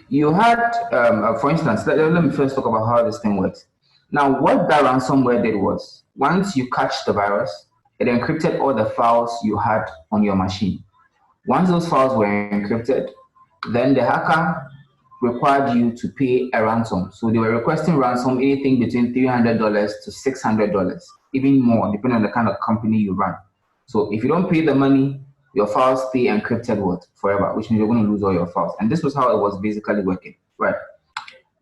You had, for instance, let me first talk about how this thing works. Now, what that ransomware did was, once you catch the virus, it encrypted all the files you had on your machine. Once those files were encrypted, then the hacker required you to pay a ransom. So they were requesting ransom anything between $300 to $600, even more, depending on the kind of company you run. So if you don't pay the money, your files stay encrypted what forever, which means you're going to lose all your files. And this was how it was basically working, right?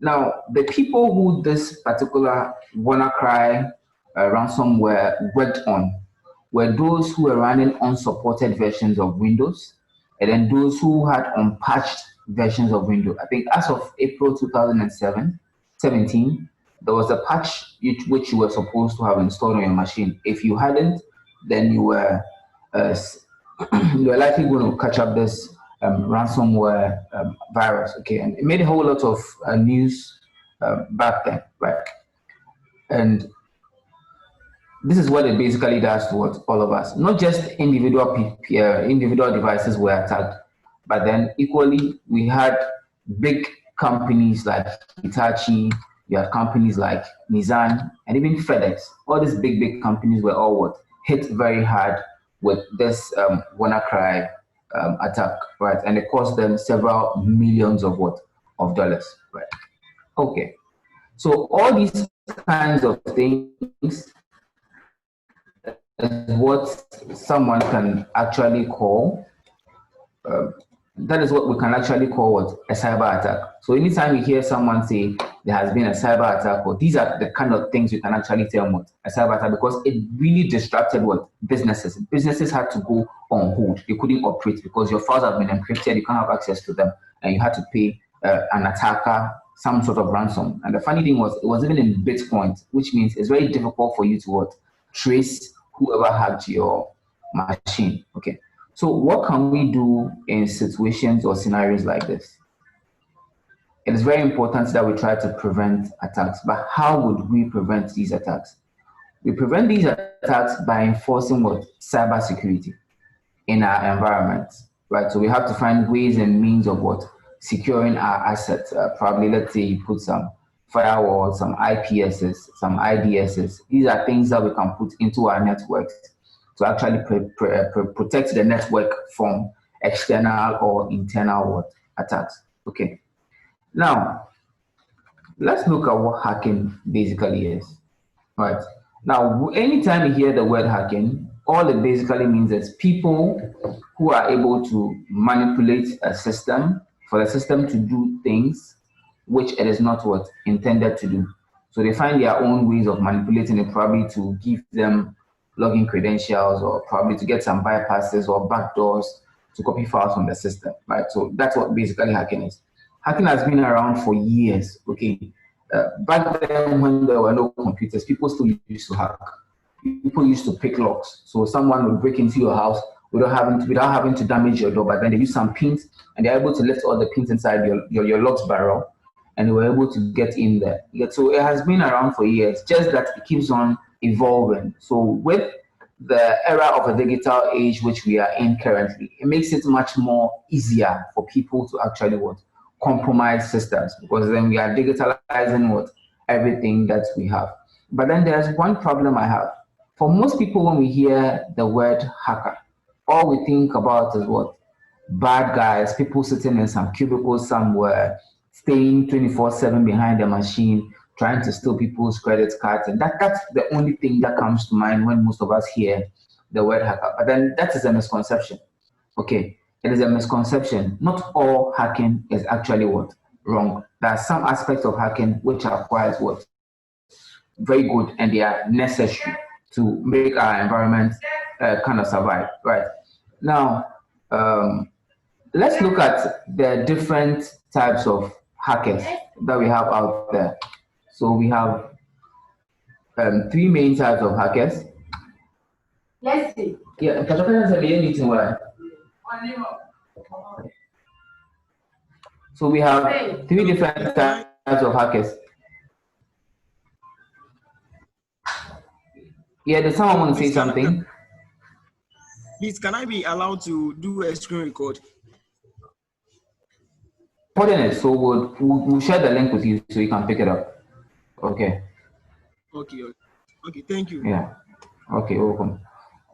Now, the people who this particular WannaCry ransomware worked on were those who were running unsupported versions of Windows, and then those who had unpatched versions of Windows. I think as of April 2017, there was a patch which you were supposed to have installed on your machine. If you hadn't, then uh, you were likely going to catch up this ransomware virus. Okay, and it made a whole lot of news back then, right? And this is what it basically does to what all of us. Not just individual devices were attacked, but then equally we had big companies like Hitachi, you had companies like Nissan, and even FedEx. All these big companies were all what hit very hard with this WannaCry attack, right? And it cost them several millions of dollars, right? Okay, so all these kinds of things is what someone can actually call, that is what we can actually call what a cyber attack. So anytime you hear someone say there has been a cyber attack, or these are the kind of things you can actually tell what a cyber attack, because it really disrupted what businesses. Businesses had to go on hold. They couldn't operate because your files have been encrypted. You can't have access to them, and you had to pay an attacker some sort of ransom. And the funny thing was, it was even in Bitcoin, which means it's very difficult for you to what trace whoever hacked your machine. Okay. So what can we do in situations or scenarios like this? It is very important that we try to prevent attacks, but how would we prevent these attacks? We prevent these attacks by enforcing what? Cybersecurity in our environment, right? So we have to find ways and means of what? Securing our assets. Probably, let's say you put some firewalls, some IPSs, some IDSs. These are things that we can put into our networks to actually protect the network from external or internal attacks. Okay. Now, let's look at what hacking basically is. Right. Now, anytime you hear the word hacking, all it basically means is people who are able to manipulate a system for the system to do things which it is not what intended to do. So they find their own ways of manipulating it, probably to give them login credentials, or probably to get some bypasses or backdoors to copy files from the system, right? So that's what basically hacking is. Hacking has been around for years, okay? Back then when there were no computers, people still used to hack. People used to pick locks. So someone would break into your house without having to damage your door, but then they use some pins and they're able to lift all the pins inside your lock's barrel, and they were able to get in there. So it has been around for years, just that it keeps on evolving. So with the era of a digital age which we are in currently, it makes it much more easier for people to actually compromise systems, because then we are digitalizing everything that we have. But then there's one problem I have. For most people, when we hear the word hacker, all we think about is what? Bad guys, people sitting in some cubicle somewhere, staying 24/7 behind a machine, trying to steal people's credit cards. And that's the only thing that comes to mind when most of us hear the word hacker. But then that is a misconception. Okay, it is a misconception. Not all hacking is actually wrong. There are some aspects of hacking which are quite very good, and they are necessary to make our environment kind of survive. Right now, let's look at the different types of hackers that we have out there. So we have three main types of hackers. Let's see. Yeah, so we have three different types of hackers. Yeah, does someone want to say something? Please, can I be allowed to do a screen record? coordinates. So we'll share the link with you so you can pick it up. Okay. Okay. Okay. Thank you. Yeah. Okay. Welcome.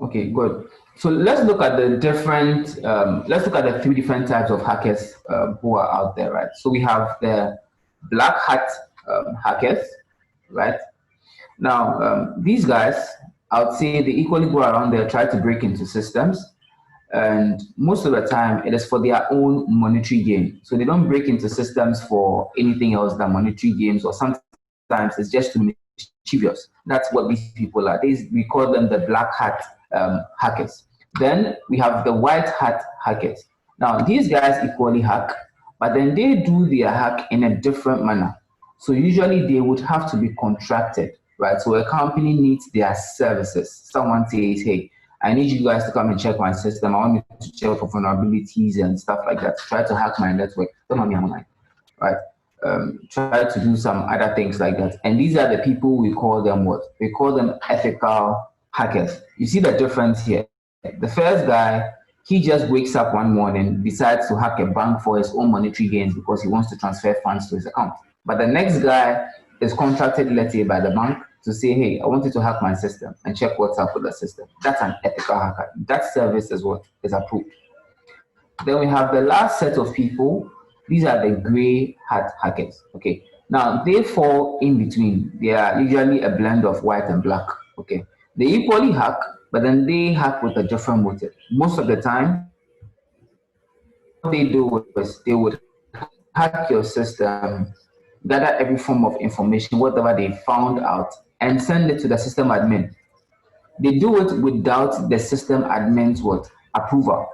Okay. Good. So let's look at the different. Let's look at the three different types of hackers who are out there, right? So we have the black hat hackers, right? Now these guys, I would say they equally go around there, try to break into systems, and most of the time it is for their own monetary gain. So they don't break into systems for anything else than monetary gains, or sometimes it's just to be mischievous. That's what these people are. We call them the black hat hackers. Then we have the white hat hackers. Now these guys equally hack, but then they do their hack in a different manner. So usually they would have to be contracted, right? So a company needs their services. Someone says, hey, I need you guys to come and check my system. I want you to check for vulnerabilities and stuff like that. Try to hack my network. Don't know me online, right? Try to do some other things like that. And these are the people we call them what? We call them ethical hackers. You see the difference here. The first guy, he just wakes up one morning, decides to hack a bank for his own monetary gains because he wants to transfer funds to his account. But the next guy is contracted, let's say, by the bank to say, hey, I want you to hack my system and check what's up with the system. That's an ethical hacker. That service is what is approved. Then we have the last set of people. These are the gray hat hackers. Okay. Now they fall in between. They are usually a blend of white and black. Okay. They equally hack, but then they hack with a different motive. Most of the time, what they do is they would hack your system, gather every form of information, whatever they found out, and send it to the system admin. They do it without the system admin's what? Approval.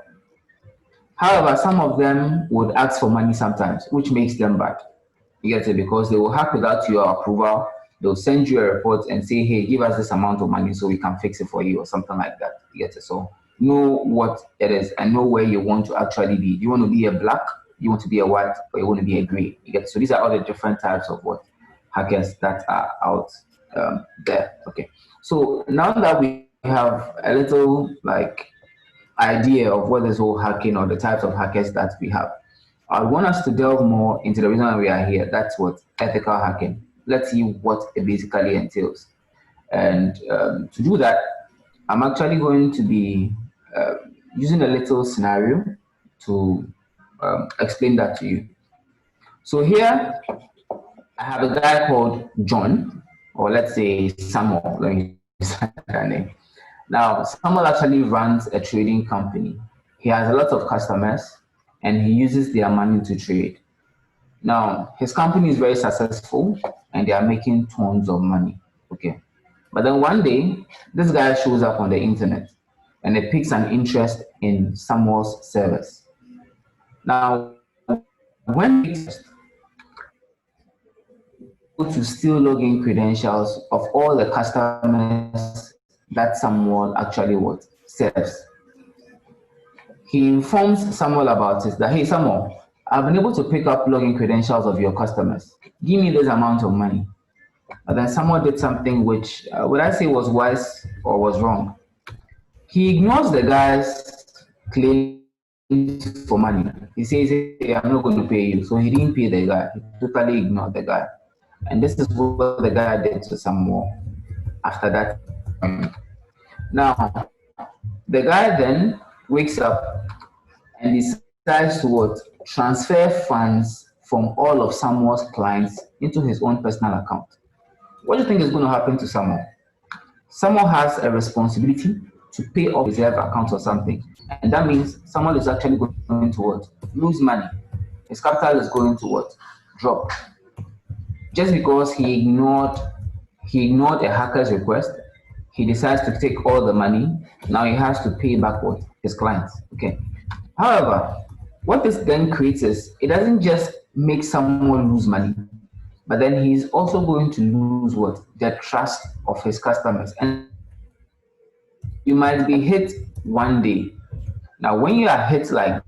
However, some of them would ask for money sometimes, which makes them bad. You get it? Because they will hack without your approval. They'll send you a report and say, hey, give us this amount of money so we can fix it for you or something like that. You get it? So know what it is and know where you want to actually be. Do you want to be a black? You want to be a white? Or you want to be a gray? You get it? So these are all the different types of what hackers that are out there. Okay. So now that we have a little like idea of what is all hacking or the types of hackers that we have, I want us to delve more into the reason why we are here. That's what ethical hacking. Let's see what it basically entails. And to do that, I'm actually going to be using a little scenario to explain that to you. So here I have a guy called John, or let's say Samuel. Let me use that name. Now, Samuel actually runs a trading company. He has a lot of customers and he uses their money to trade. Now, his company is very successful and they are making tons of money. Okay. But then one day, this guy shows up on the internet and it piques an interest in Samuel's service. Now, when he to steal login credentials of all the customers that Samuel actually what serves. He informs Samuel about it that, hey, Samuel, I've been able to pick up login credentials of your customers. Give me this amount of money. But then Samuel did something which, would I say was wise or was wrong? He ignores the guy's claim for money. He says, hey, I'm not going to pay you. So he didn't pay the guy. He totally ignored the guy. And this is what the guy did to Samuel after that. Now, the guy then wakes up and decides to what? Transfer funds from all of Samuel's clients into his own personal account. What do you think is going to happen to Samuel? Samuel has a responsibility to pay off his reserve account or something. And that means Samuel is actually going to what? Lose money. His capital is going to what? Drop. Just because he ignored a hacker's request, he decides to take all the money. Now he has to pay back what? His clients. Okay. However, what this then creates is it doesn't just make someone lose money, but then he's also going to lose what? The trust of his customers. And you might be hit one day. Now, when you are hit like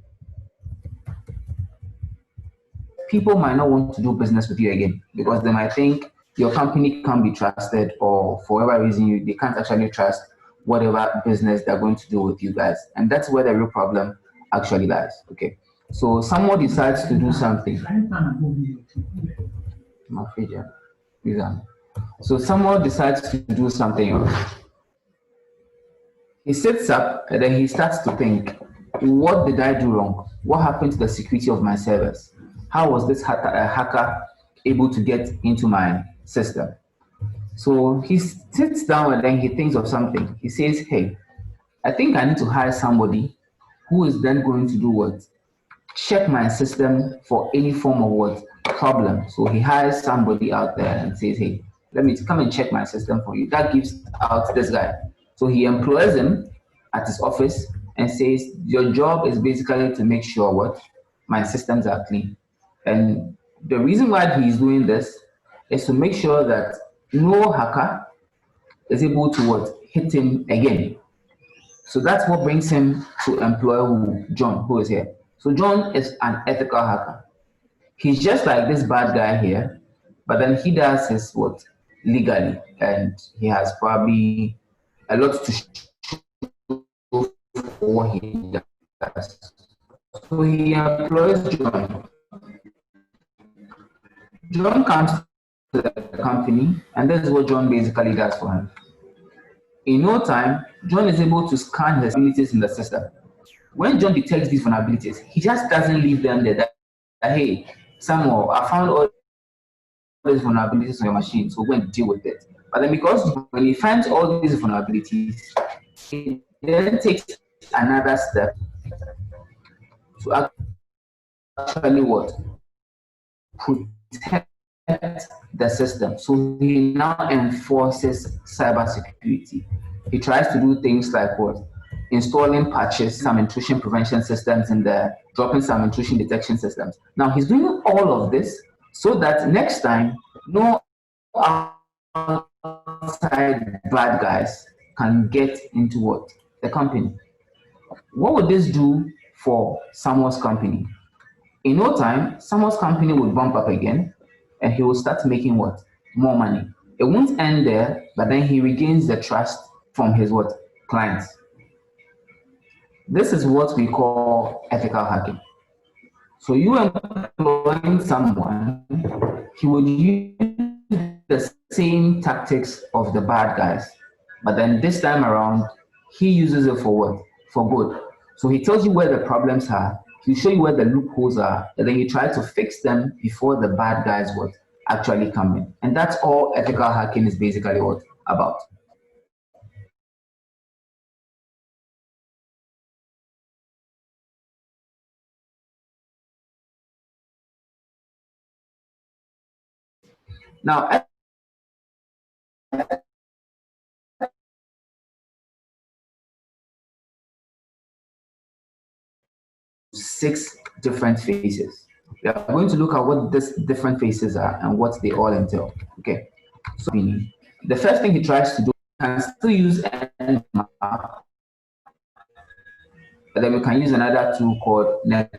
people might not want to do business with you again because they might think your company can't be trusted, or for whatever reason they can't actually trust whatever business they're going to do with you guys. And that's where the real problem actually lies. Okay. So someone decides to do something. So someone decides to do something else. He sits up and then he starts to think, what did I do wrong? What happened to the security of my servers? How was this hacker able to get into my system? So he sits down and then he thinks of something. He says, hey, I think I need to hire somebody who is then going to do what? Check my system for any form of what? Problem. So he hires somebody out there and says, hey, let me come and check my system for you. That gives out this guy. So he employs him at his office and says, your job is basically to make sure what? My systems are clean. And the reason why he's doing this is to make sure that no hacker is able to what? Hit him again. So that's what brings him to employ who? John, who is here. So John is an ethical hacker. He's just like this bad guy here, but then he does his what? Legally, and he has probably a lot to show for what he does. So he employs John. John comes to the company, and this is what John basically does for him. In no time, John is able to scan his vulnerabilities in the system. When John detects these vulnerabilities, he just doesn't leave them there. That, hey, Samuel, I found all these vulnerabilities on your machine, so go and deal with it. But then because when he finds all these vulnerabilities, he then takes another step to actually what? Protect the system. So he now enforces cybersecurity. He tries to do things like what? Installing patches, some intrusion prevention systems in there, dropping some intrusion detection systems. Now he's doing all of this so that next time no outside bad guys can get into what? The company. What would this do for Samuel's company? In no time, Samuel's company would bump up again and he will start making what? More money. It won't end there, but then he regains the trust from his what? Clients. This is what we call ethical hacking. So you employing someone, he would use the same tactics of the bad guys, but then this time around, he uses it for what? For good. So he tells you where the problems are, he'll show you where the loopholes are, and then you try to fix them before the bad guys what actually come in. And that's all ethical hacking is basically what about. Now, 6 different phases. We are going to look at what these different phases are and what they all entail. Okay. So the first thing he tries to do, can still use Nmap, but then we can use another tool called Netforce.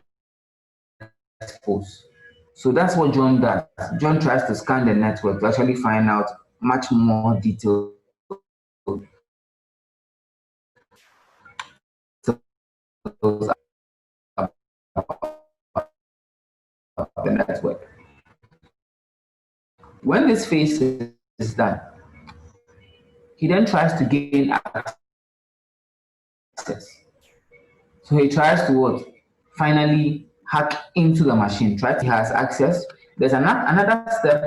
So that's what John does. John tries to scan the network to actually find out much more details about the network. When this phase is done, he then tries to gain access. So he tries to what? Finally hack into the machine. He has access. There's another step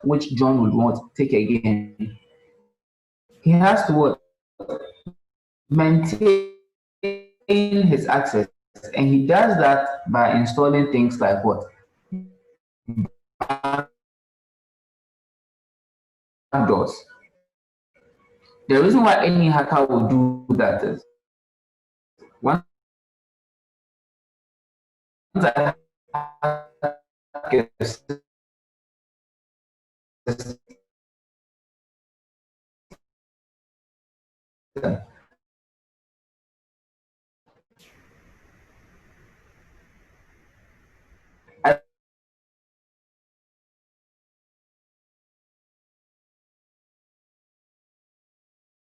which John would want to take again. He has to what? Maintain his access, and he does that by installing things like what? Backdoors. The reason why any hacker will do that is once I hack a system,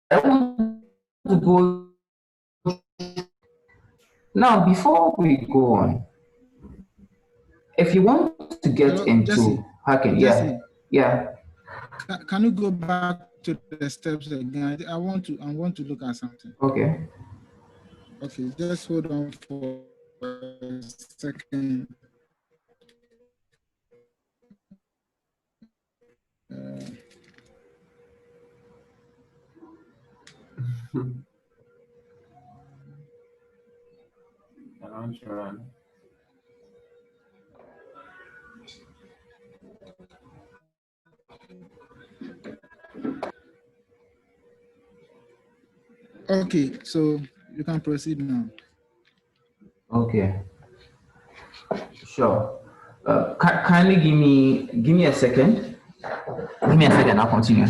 I want to go now. Before we go on, if you want to get into Jesse, hacking, Jesse, yeah. Can you go back to the steps again? I want to look at something. Okay. Okay, just hold on for a second. Okay, so you can proceed now. Okay. Sure. Kindly give me a second. Give me a second. I'll continue.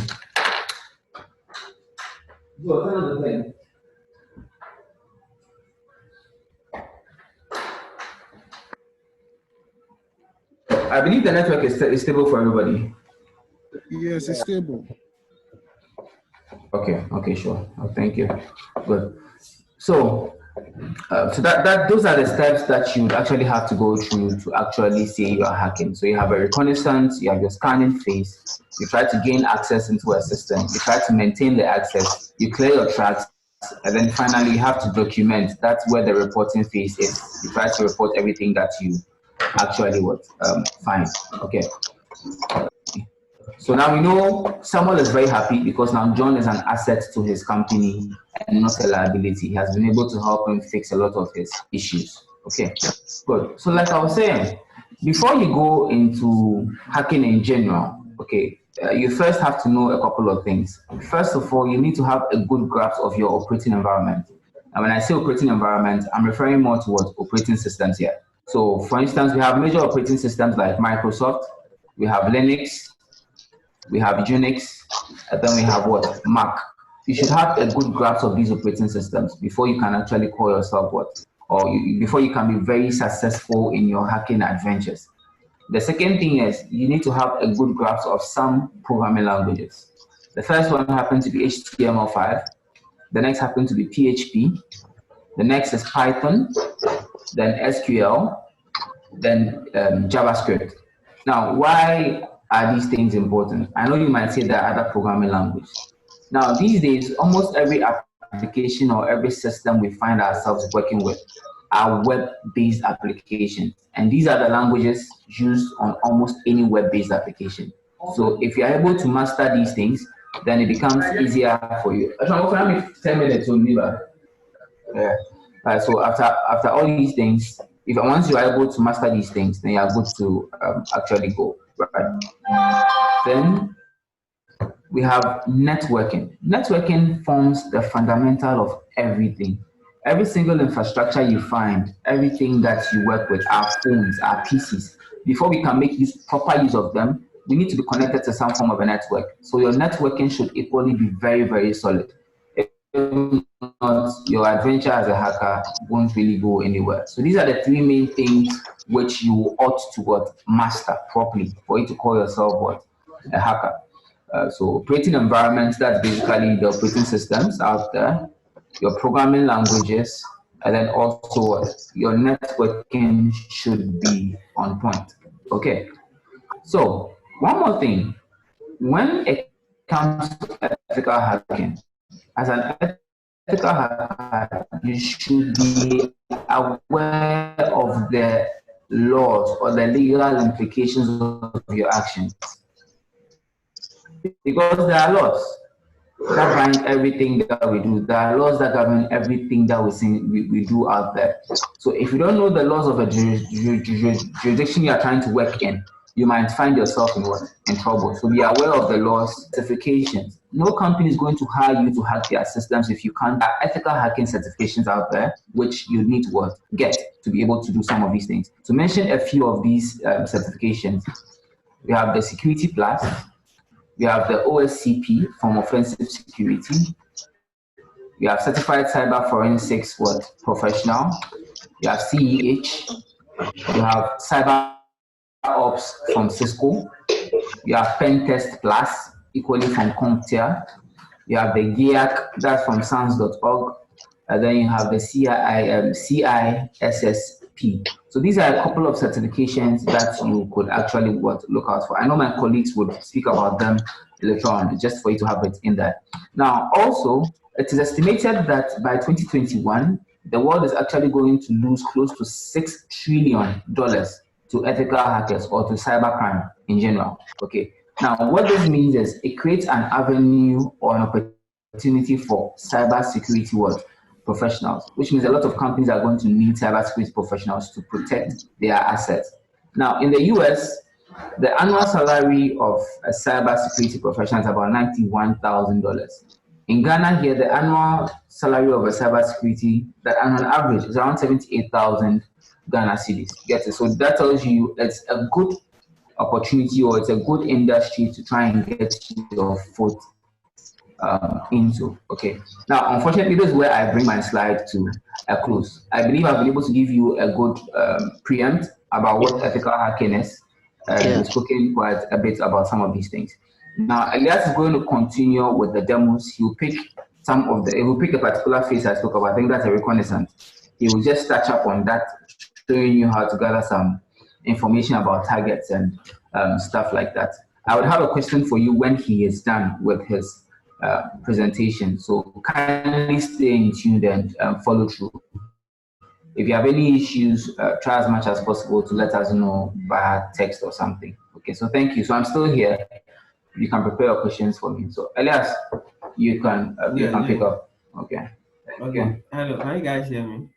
I believe the network is stable for everybody. Yes, it's stable. Okay, sure. Oh, thank you. Good. So, those are the steps that you would actually have to go through to actually say you are hacking. So you have a reconnaissance, you have your scanning phase, you try to gain access into a system, you try to maintain the access, you clear your tracks, and then finally you have to document. That's where the reporting phase is. You try to report everything that you actually find. Okay. So now we know Samuel is very happy because now John is an asset to his company and not a liability. He has been able to help him fix a lot of his issues. Okay, good. So like I was saying, before you go into hacking in general, okay, you first have to know a couple of things. First of all, you need to have a good grasp of your operating environment. And when I say operating environment, I'm referring more towards operating systems here. So for instance, we have major operating systems like Microsoft, we have Linux, we have Unix, and then we have what? Mac. You should have a good grasp of these operating systems before you can actually call yourself what? Or before you can be very successful in your hacking adventures. The second thing is you need to have a good grasp of some programming languages. The first one happens to be HTML5. The next happens to be PHP. The next is Python, then SQL, then JavaScript. Now, why are these things important? I know you might say there are other programming languages. Now, these days, almost every application or every system we find ourselves working with are web-based applications. And these are the languages used on almost any web-based application. So if you're able to master these things, then it becomes easier for you. 10 minutes, yeah. So after all these things, once you are able to master these things, then you are good to actually go. Right. Then we have networking. Networking forms the fundamental of everything. Every single infrastructure you find, everything that you work with, our phones, our PCs, before we can make proper use of them, we need to be connected to some form of a network. So your networking should equally be very, very solid. If not, your adventure as a hacker won't really go anywhere. So these are the three main things which you ought to master properly for you to call yourself a hacker. So operating environments, that's basically the operating systems out there, your programming languages, and then also your networking should be on point. Okay. So one more thing, when it comes to ethical hacking, as an ethical hacker, you should be aware of the laws or the legal implications of your actions. Because there are laws that bind everything that we do. There are laws that govern everything that we do out there. So if you don't know the laws of a jurisdiction you are trying to work in, you might find yourself in trouble. So be aware of the laws, certifications. No company is going to hire you to hack their systems if you can't. There are ethical hacking certifications out there, which you need to get to be able to do some of these things. To mention a few of these certifications, we have the Security Plus, we have the OSCP from Offensive Security. We have Certified Cyber Forensics Professional. You have CEH. You have Cyber Ops from Cisco. You have Pen Test Plus, equally from CompTIA. You have the GIAC, that's from SANS.org. And then you have the CISSP So these are a couple of certifications that you could actually look out for. I know my colleagues would speak about them later on, just for you to have it in there. Now, also, it is estimated that by 2021, the world is actually going to lose close to $6 trillion to ethical hackers or to cybercrime in general. Okay. Now, what this means is it creates an avenue or an opportunity for cybersecurity professionals, which means a lot of companies are going to need cybersecurity professionals to protect their assets. Now, in the US, the annual salary of a cybersecurity professional is about $91,000. In Ghana here, the annual salary of a cybersecurity, that on average is around 78,000 Ghana cedis. Get it? So that tells you it's a good opportunity or it's a good industry to try and get your foot into. Okay. Now, unfortunately, this is where I bring my slide to a close. I believe I've been able to give you a good preempt about what ethical hacking is. We've spoken quite a bit about some of these things. Now, Elias is going to continue with the demos. He will pick he will pick a particular phase I spoke about. I think that's a reconnaissance. He will just touch up on that, showing you how to gather some information about targets and stuff like that. I would have a question for you when he is done with his presentation. So kindly stay in tune and follow through. If you have any issues, try as much as possible to let us know via text or something. Okay, so thank you. So I'm still here. You can prepare your questions for me. So Elias, you can pick up. Okay. Okay. Hello, can you guys hear me?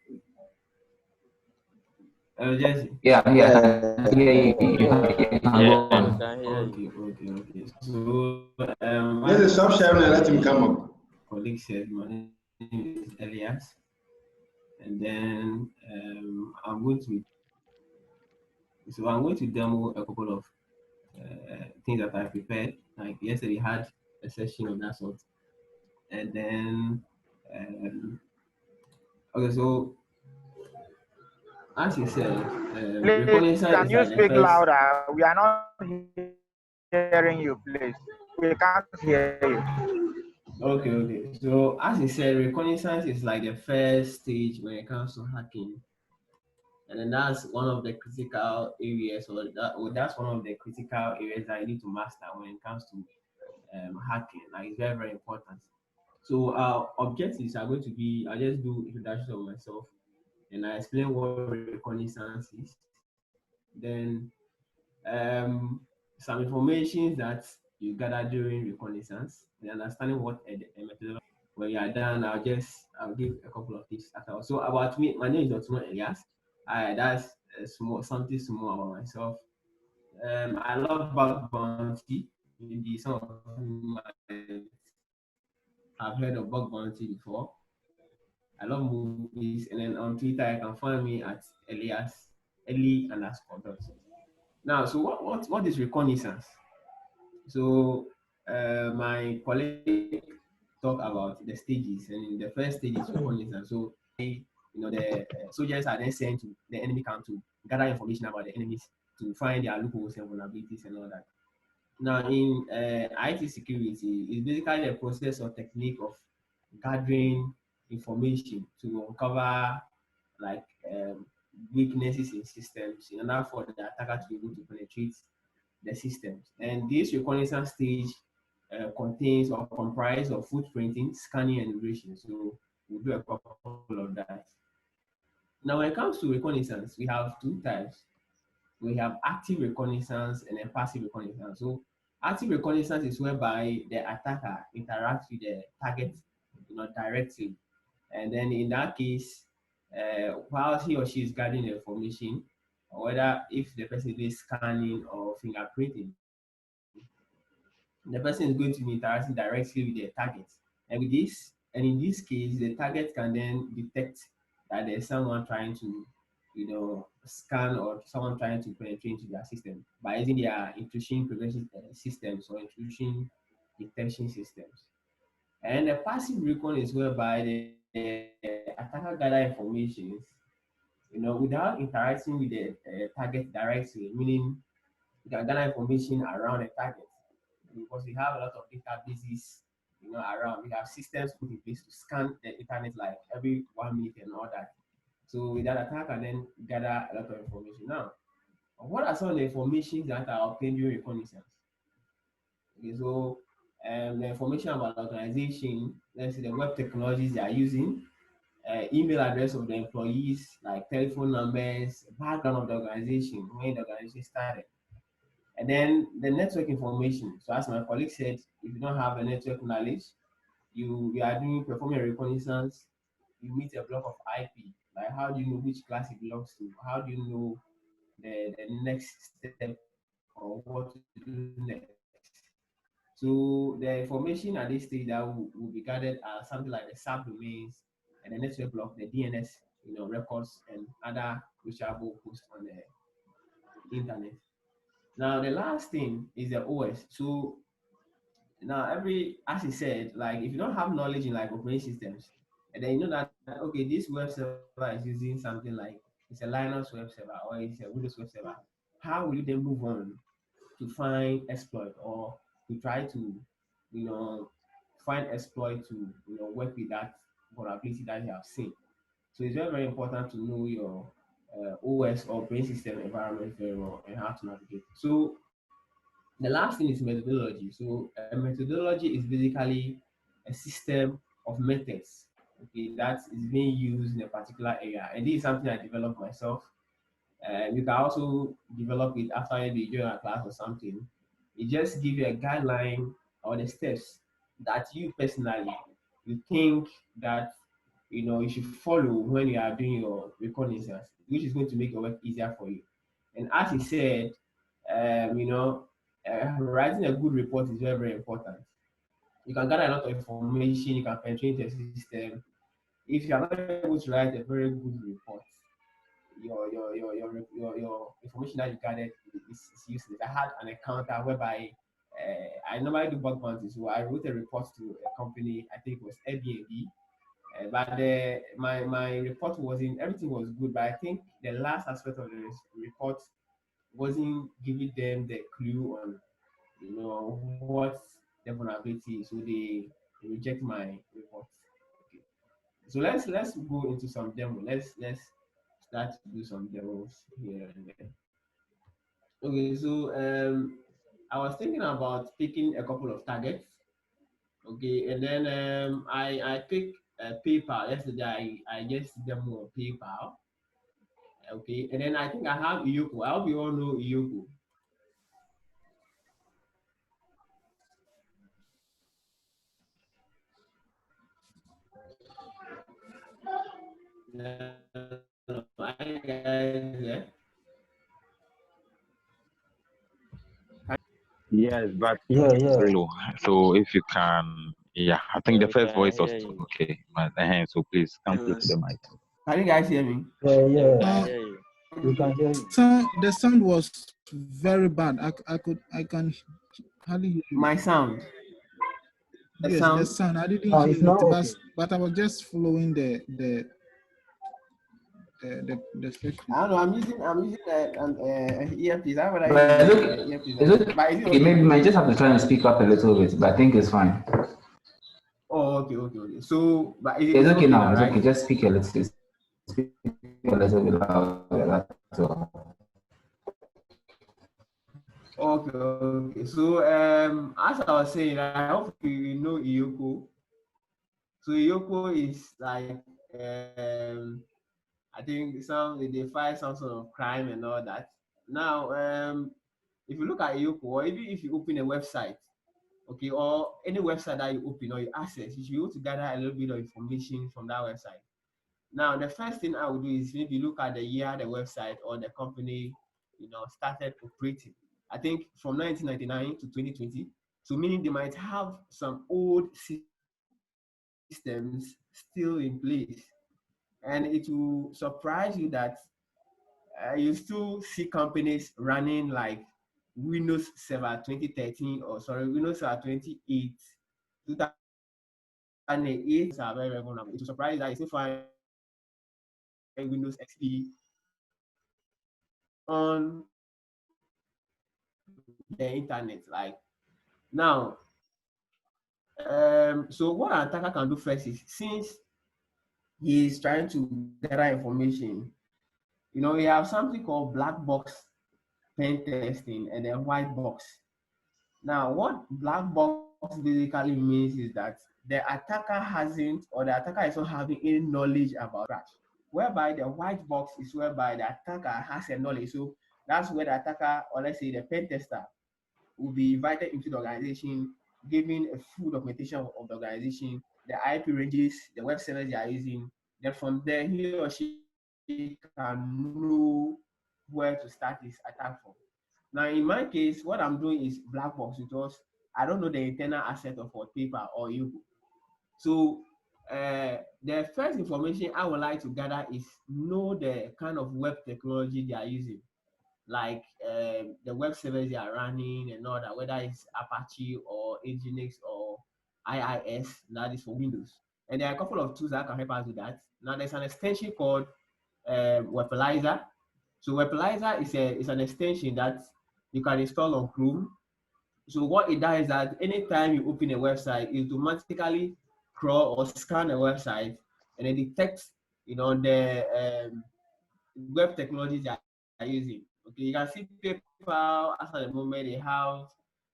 Hello, Jesse. Yeah, I can hear you. You can go on. Okay. So, Let's stop sharing and let him come up. Colleague said my name is Elias, and then I'm going to demo a couple of things that I prepared. Like yesterday, had a session of that sort, and then okay. So as you said, please, can you speak louder? We are not hearing you, please. We can't hear you. Okay. So as you said, reconnaissance is like the first stage when it comes to hacking. And then that's one of the critical areas, that's one of the critical areas that you need to master when it comes to hacking. Like it's very, very important. So our objectives are going to be, I'll just do introduction of myself and I explain what reconnaissance is. Then some information that you gather during reconnaissance, and understanding what a methodology. When you are done, I'll give a couple of tips after. So about me, my name is Dr. Elias. That's something small about myself. I love bug bounty. Maybe some of you might have heard of bug bounty before. I love movies, and then on Twitter you can find me at Elias Eli_. Now, so what is reconnaissance? So my colleague talked about the stages, and in the first stage is reconnaissance. So the soldiers are then sent to the enemy camp to gather information about the enemies to find their loopholes and vulnerabilities and all that. Now, in IT security, it's basically the process or technique of gathering information to uncover like weaknesses in systems in order for the attacker to be able to penetrate the systems. And this reconnaissance stage contains or comprises of footprinting, scanning, and evaluation. So we'll do a couple of that. Now, when it comes to reconnaissance, we have two types. We have active reconnaissance and then passive reconnaissance. So active reconnaissance is whereby the attacker interacts with the target, directly. And then in that case, while he or she is gathering the information, or whether if the person is scanning or fingerprinting, the person is going to be interacting directly with the target. And in this case, the target can then detect that there's someone trying to, scan or someone trying to penetrate into their system by using their intrusion prevention systems or intrusion detection systems. And the passive recon is whereby the attacker gather information, without interacting with the target directly, meaning you can gather information around the target because we have a lot of databases, around. We have systems put in place to scan the internet like every 1 minute and all that. So with that, attacker can then gather a lot of information. Now, what are some of the information that are obtained during reconnaissance? Okay, so the information about the organization, let's say the web technologies they are using, email address of the employees, like telephone numbers, background of the organization, when the organization started. And then the network information. So as my colleague said, if you don't have the network knowledge, you are doing performing a reconnaissance, you meet a block of IP. Like how do you know which class it belongs to? How do you know the next step or what to do next? So the information at this stage that will be gathered are something like the subdomains and the network block, the DNS, records and other crucial posts on the internet. Now the last thing is the OS. So now as he said, like if you don't have knowledge in like operating systems, and then you know that okay, this web server is using something like it's a Linux web server or it's a Windows web server, how will you then move on to find exploit or to try to find exploit to work with that vulnerability that you have seen? So it's very, very important to know your OS or operating system environment very well and how to navigate. So the last thing is methodology. So a methodology is basically a system of methods, okay, that is being used in a particular area. And this is something I developed myself. You can also develop it after you join a class or something. It just gives you a guideline or the steps that you personally you think that you should follow when you are doing your reconnaissance, which is going to make your work easier for you. And as he said, writing a good report is very, very important. You can gather a lot of information, you can penetrate the system. If you are not able to write a very good report, your information that you gathered is useless. I had an encounter whereby I normally do bug bounties, so I wrote a report to a company, I think it was Airbnb, but my report wasn't, everything was good, but I think the last aspect of the report wasn't giving them the clue on what the vulnerability is, so they reject my report. Okay. So let's go into some demo. Let's start to do some demos here and there. Okay, so I was thinking about picking a couple of targets. Okay, and then I picked PayPal. Yesterday I just demo on PayPal. Okay, and then I think I have Iyoko. I hope you all know Iyoko. Yes, but Yeah, it's yeah. very low. So if you can, yeah, I think the first Okay, I voice was hear you. okay. But so please come close to the mic. Can you guys hear me? Yeah, yeah. Uh, I hear you. We can hear you. the sound was very bad. I can hardly hear you. My sound. The Yes, the sound. sound. I didn't No, hear it's not it, okay. but I was just following the section. I don't know. I'm using earpiece. I would But use it's okay. earpiece. It's okay. But is it Maybe okay? you might just have to try and speak up a little bit, but I think it's fine. Oh, okay. So, but It's okay now. It's right? okay. Just speak a little bit louder. That's all. Okay. So, as I was saying, I hope you know Iyoko. So Iyoko is like, I think they fight some sort of crime and all that. Now, if you look at Iyoko, or even if you open a website, okay, or any website that you open or you access, you should be able to gather a little bit of information from that website. Now, the first thing I would do is maybe look at the year the website or the company, started operating. I think from 1999 to 2020. So meaning they might have some old systems still in place. And it will surprise you that you still see companies running like Windows Server 2013 or Windows Server 28, 2008 are very, very vulnerable. It will surprise you that you still find Windows XP on the internet. Like now, so what an attacker can do first is, since he's trying to gather information. You know, we have something called black box pen testing and then white box. Now, what black box basically means is that the attacker hasn't, or the attacker is not having any knowledge about crash. Whereby the white box is whereby the attacker has a knowledge. So that's where the attacker, or let's say the pen tester, will be invited into the organization, giving a full documentation of the organization, the IP ranges, the web servers they are using. Then from there, he or she can know where to start his attack from. Now, in my case, what I'm doing is black box because I don't know the internal asset of what paper or you. So the first information I would like to gather is know the kind of web technology they are using, like the web servers they are running and all that, whether it's Apache or Nginx or IIS, that is for Windows. And there are a couple of tools that can help us with that. Now, there's an extension called Weaponizer. So Weaponizer is an extension that you can install on Chrome. So what it does is that anytime you open a website, it automatically crawl or scan a website and it detects, you know, the web technologies they are using. Okay, you can see PayPal as at the moment they have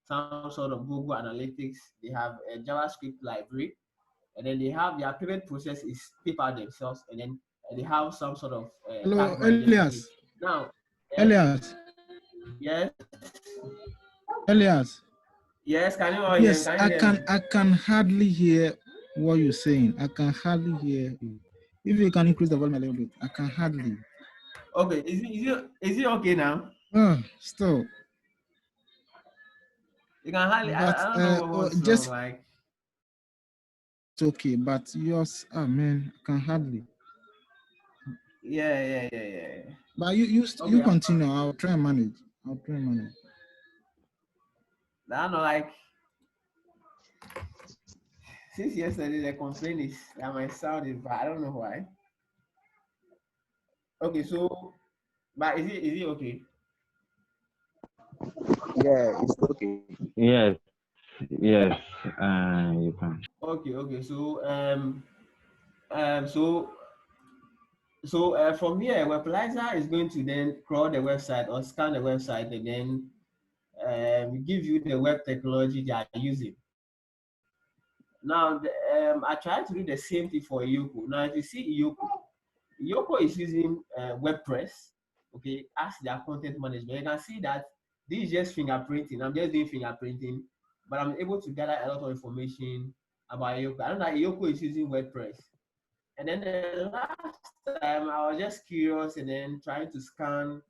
some sort of Google Analytics, they have a JavaScript library, and then they have their payment process is PayPal themselves, and then they have some sort of Hello, Elias. Now, Elias. Yes. Elias. Yes, can you hear? Yes, I can hardly hear what you're saying. I can hardly hear you. If you can increase the volume a little bit, I can hardly. Okay, is it okay now? Oh, still. You can hardly. But, I don't know what's just wrong. Like, it's okay, but yours, oh man, I can hardly. Yeah. But you continue. I'll try and manage. I don't know, like since yesterday the complaint is that my sound is bad. I don't know why. Okay, so but is it okay? Yeah, it's okay. Yes, you can. Okay. So from here, Weaponizer is going to then crawl the website or scan the website and then give you the web technology they are using. Now, I tried to do the same thing for Iyoko. Now, if you see Iyoko is using WordPress, okay, as their content management. You can see that this is just fingerprinting. I'm just doing fingerprinting, but I'm able to gather a lot of information about Iyoko. I know that Iyoko is using WordPress. And then the last time, I was just curious and then trying to scan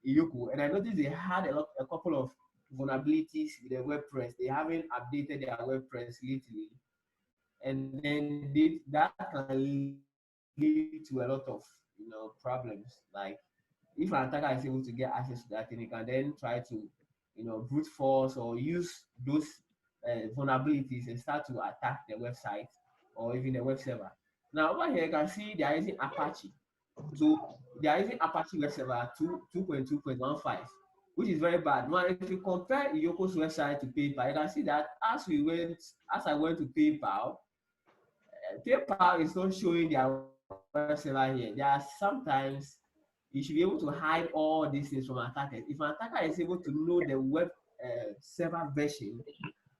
Iyoko, and I noticed they had a couple of vulnerabilities with their WordPress. They haven't updated their WordPress lately. And then that can lead to a lot of problems. Like if an attacker is able to get access to that thing, he can then try to brute force or use those vulnerabilities and start to attack the website or even the web server. Now over here you can see they are using Apache. So they are using Apache web server 2.2.15, which is very bad. Now if you compare Iyoko's website to PayPal, you can see that as I went to PayPal is not showing their web server here. There are sometimes you should be able to hide all these things from attackers. If an attacker is able to know the web server version,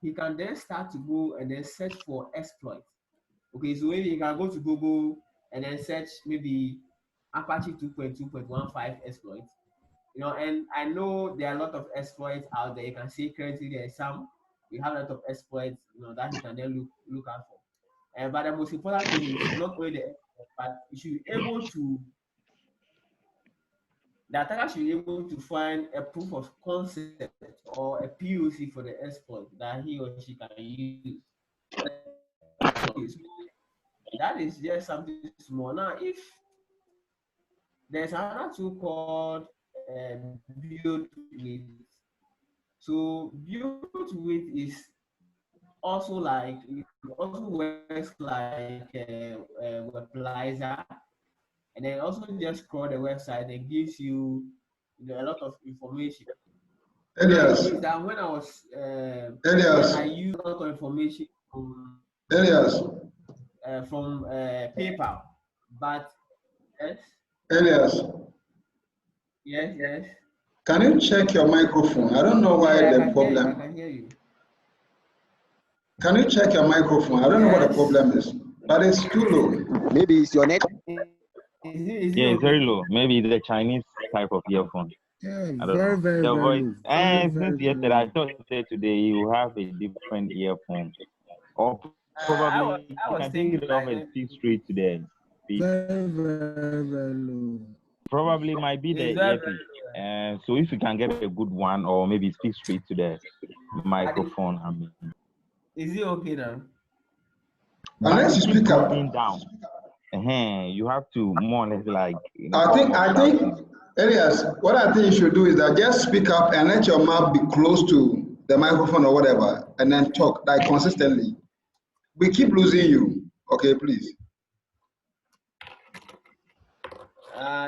he can then start to go and then search for exploit. Okay, so maybe you can go to Google and then search maybe Apache 2.2.15 exploit. And I know there are a lot of exploits out there. You can see currently there are some. We have a lot of exploits, that you can then look out for. But the most important thing is not only the exploit, but you should be able to. The attacker should be able to find a proof of concept or a POC for the exploit that he or she can use. That is just something small. Now, if there's another tool called build with. So build with is also works like a Weaponizer, and then also just crawl the website and gives you, a lot of information. Elias. That when I was Elias. I used a lot of information from Elias. From PayPal. But yes, Elias, yes. can you check your microphone? I don't know why Yeah, the I problem. can hear you. Can you check your microphone? I don't know what the problem is, but it's too low. Maybe it's your net. Is it Yeah, it's very okay? low. Maybe the Chinese type of earphone. Yeah, I don't very, know. very, The very voice. low. And Very, since very yesterday, low. I thought that today you have a different earphone. Or probably I you was can take thinking it off like and maybe speak straight to the speak. Very, very, very low. Probably might be the it's very, earpiece. And so if you can get a good one, or maybe speak straight to the microphone, I mean. Is it okay now? But Unless you it keeps speak up. going down. You have to more or less like I think, Elias, what I think you should do is that just speak up and let your mouth be close to the microphone or whatever, and then talk like consistently. We keep losing you. Okay, please.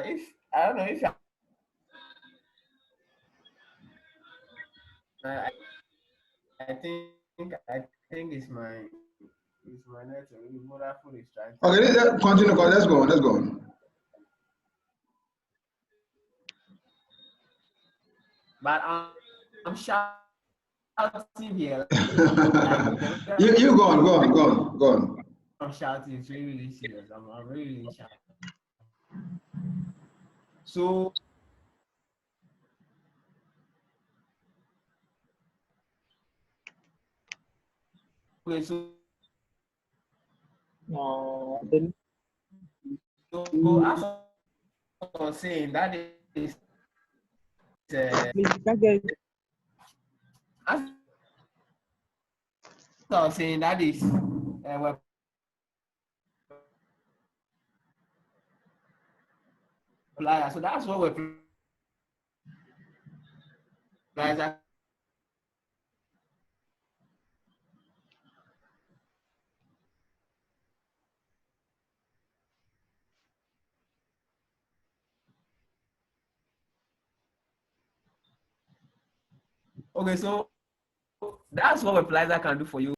If I don't know if I think it's my network. Vodafone is trying to. Okay, continue. Let's go on. Let's go on. But I'm shouting here. You go on. I'm shouting. It's really serious. I'm really shouting. So. Okay, so as I was saying, that is as I was saying, that is so that's what we're pliers. Okay, so that's what Replizer can do for you.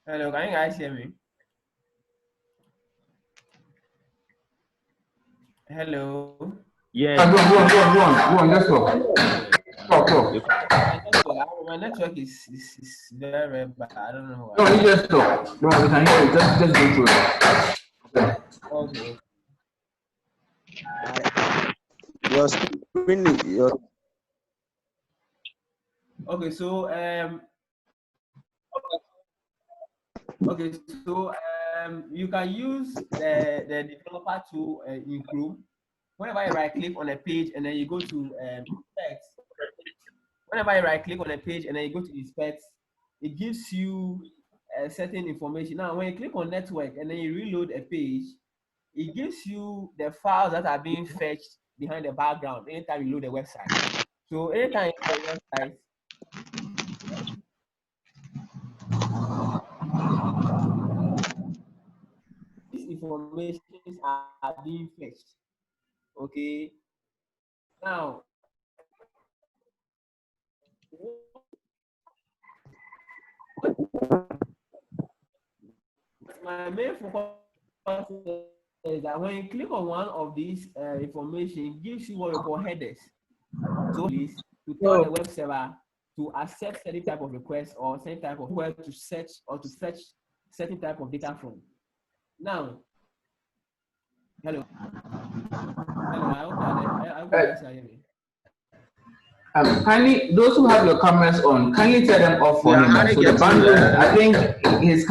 Hello, can you guys hear me? Hello. Yeah. Go on. Let's go. Talk. My network is very, very bad. I don't know why. No, you just talk. No, we can hear you. Just go through it. Okay. Your screen. Okay, so you can use the developer tool in Chrome. Whenever you right click on a page and then you go to inspect, whenever you right click on a page and then you go to inspect, it gives you certain information. Now, when you click on network and then you reload a page, it gives you the files that are being fetched behind the background anytime you load the website. So anytime you load the website, these informations are being fetched. Okay. Now, my main focus is that when you click on one of these information, it gives you what we call headers. So please to tell the web server to accept certain type of request or certain type of where to search or to fetch certain type of data from. Now, hello. I hope you guys are hearing me. Kindly, those who have your cameras on, kindly turn them off for him. So the bandwidth, I think his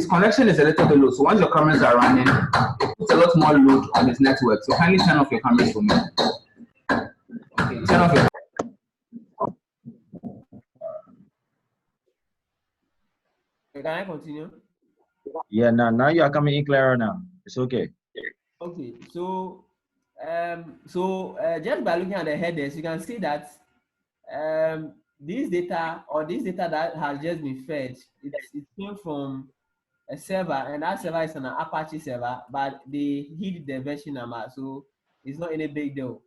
connection is a little bit low. So once your cameras are running, it puts a lot more load on his network. So kindly turn off your cameras for me. Okay, turn off your. Can I continue? Yeah, now you are coming in clearer now. It's okay. Okay, so just by looking at the headers, you can see that this data that has just been fed, it came from a server, and that server is an Apache server, but they hid the version number, so it's not any big deal.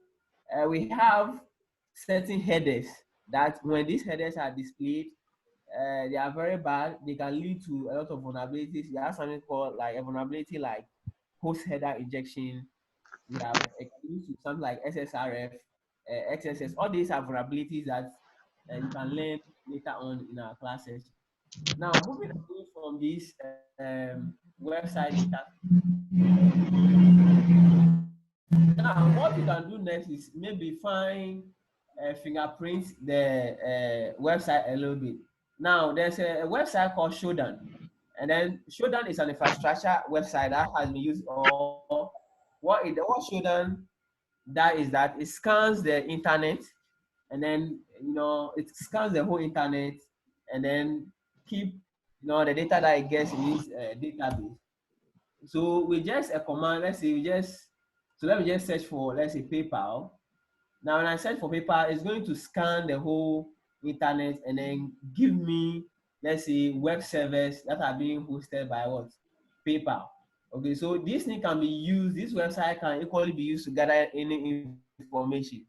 We have certain headers that when these headers are displayed, they are very bad. They can lead to a lot of vulnerabilities. We have something called like a vulnerability like host header injection. We have something like SSRF, XSS. All these are vulnerabilities that you can learn later on in our class session. Now, moving away from this website data. Now, what you can do next is maybe find fingerprint the website a little bit. Now, there's a website called Shodan, and then Shodan is an infrastructure website that has been used. Or what Shodan that is that it scans the internet, and then it scans the whole internet, and then keep the data that it gets in this database. So we just a command. Let's say let me just search for, let's say, PayPal. Now when I search for PayPal, it's going to scan the whole internet and then give me, let's say, web servers that are being hosted by what? PayPal. Okay, so this thing can be used, this website can equally be used to gather any information.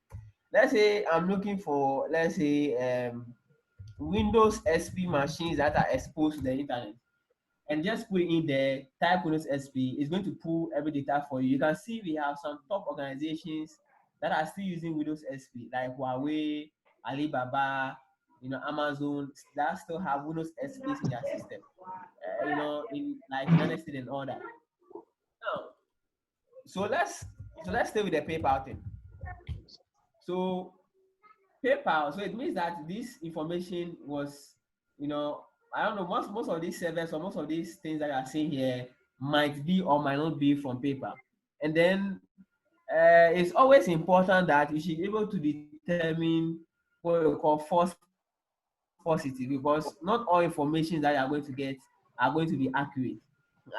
Let's say I'm looking for, let's say, Windows XP machines that are exposed to the internet, and just put it in there, type Windows XP, it's going to pull every data for you. You can see we have some top organizations that are still using Windows XP, like Huawei, Alibaba, Amazon, that still have Windows XP in their system, in like United States and all that. Now, so let's stay with the PayPal thing. So PayPal, so it means that this information was, I don't know, most of these servers or most of these things that you are seeing here might be or might not be from PayPal. And then it's always important that you should be able to determine what we call false positive, because not all information that you are going to get are going to be accurate.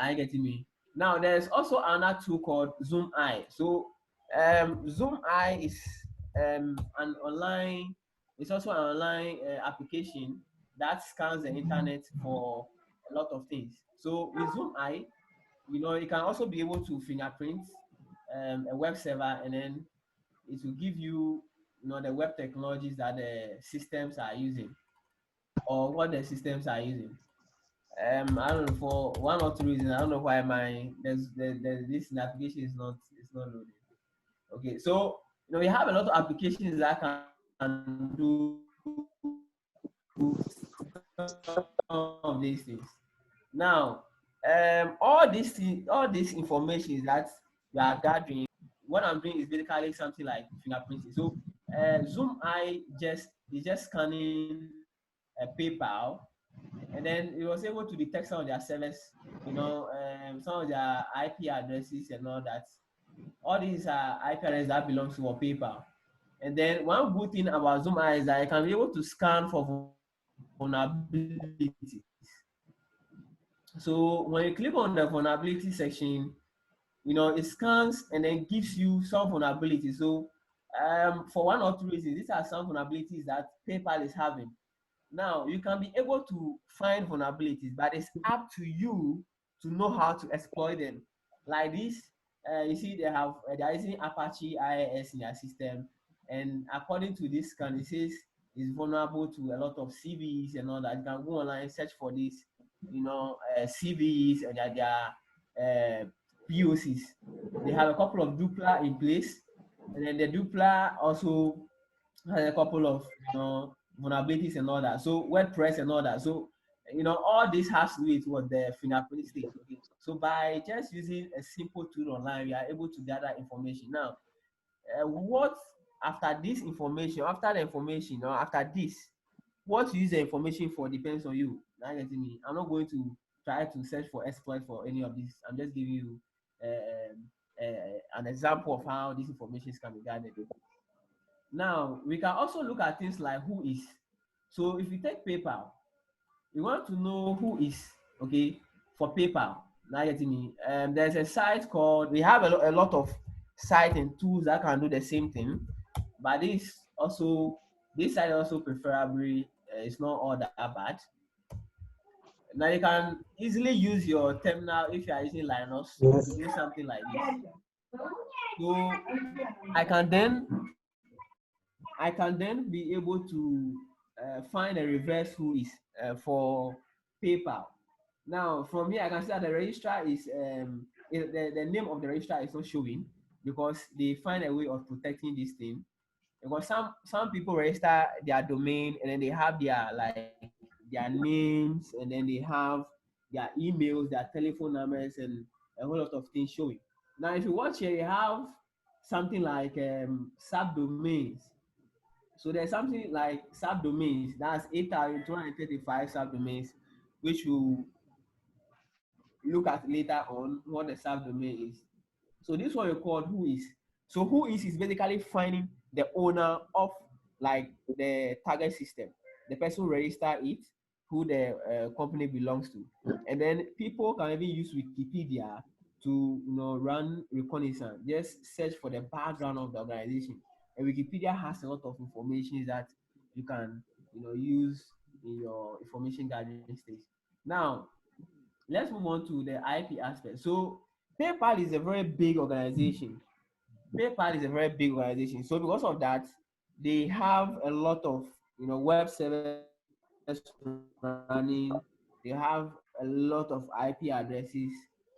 Are you getting me? Now, there's also another tool called Zoom Eye. So Zoom Eye is an online, it's also an online application that scans the internet for a lot of things. So with Zoom Eye, you can also be able to fingerprint a web server, and then it will give you, the web technologies that the systems are using, or what the systems are using. I don't know, for one or two reasons. I don't know why there's this application is not loading. Okay, so we have a lot of applications that can do some of these things. Now, all this information that we are gathering, what I'm doing is basically something like fingerprinting. So, Zoom Eye is just scanning PayPal, and then it was able to detect some of their servers, some of their IP addresses and all that. All these are IP addresses that belong to PayPal. And then one good thing about Zoom Eye is that I can be able to scan for vulnerabilities. So when you click on the vulnerability section, it scans and then gives you some vulnerabilities. So for one or two reasons, these are some vulnerabilities that PayPal is having. Now, you can be able to find vulnerabilities, but it's up to you to know how to exploit them. Like this, you see they are using Apache IIS in their system, and according to this scan, it says it's vulnerable to a lot of CVEs and all that. You can go online, search for this, CVEs and their POCs. They have a couple of dupla in place, and then the dupla also has a couple of vulnerabilities and all that. So WordPress and all that. So all this has to do with what the fingerprint state. Okay. So by just using a simple tool online, we are able to gather information. Now, what after this information, after the information, or after this, what you use the information for depends on you. Now getting me? I'm not going to try to search for exploit for any of this. I'm just giving you an example of how these information can be gathered. Now, we can also look at things like who is. So if you take PayPal, you want to know who is, okay, for PayPal. Now getting me? There's a site called, we have a lot of sites and tools that can do the same thing, but this site also preferably, it's not all that bad. Now you can easily use your terminal if you are using Linux to do something like this. So I can then be able to find a reverse who is for PayPal. Now from here I can see that the registrar is the name of the registrar is not showing because they find a way of protecting this thing. Because some people register their domain and then they have their like their names and then they have their emails, their telephone numbers, and a whole lot of things showing. Now, if you watch here, you have something like subdomains. So there's something like subdomains. That's 8,235 subdomains, which we'll look at later on what the subdomain is. So this one we call who is. So who is basically finding the owner of like the target system, the person who registered it, who the company belongs to, and then people can even use Wikipedia to run reconnaissance, just search for the background of the organization. And Wikipedia has a lot of information that you can use in your information gathering stage. Now let's move on to the IP aspect. So PayPal is a very big organization. So because of that, they have a lot of web servers running. They have a lot of IP addresses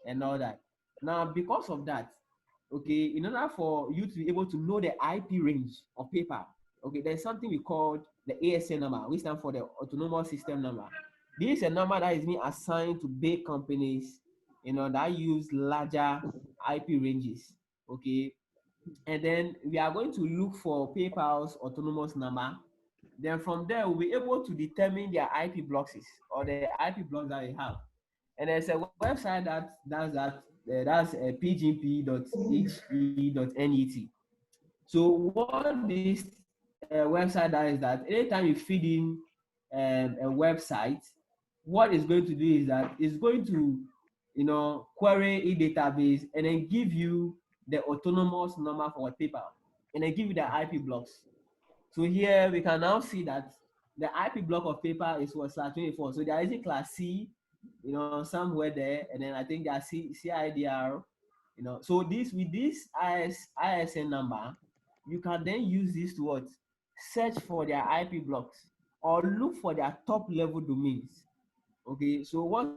and all that. Now because of that, okay, in order for you to be able to know the IP range of PayPal, okay, there's something we call the ASN number, which stands for the autonomous system number. This is a number that is being assigned to big companies, that use larger IP ranges. Okay, and then we are going to look for PayPal's autonomous number. Then from there, we'll be able to determine their IP blocks or the IP blocks that they have. And there's a website that does that. That's pgp.he.net. So what this website does is that anytime you feed in a website, what it's going to do is that it's going to query a database and then give you the autonomous number for PayPal and then give you the IP blocks. So here we can now see that the IP block of PayPal is what /24. So there is a class C, somewhere there, and then I think there's CIDR, So this with this ISN number, you can then use this to what? Search for their IP blocks or look for their top level domains. Okay, so what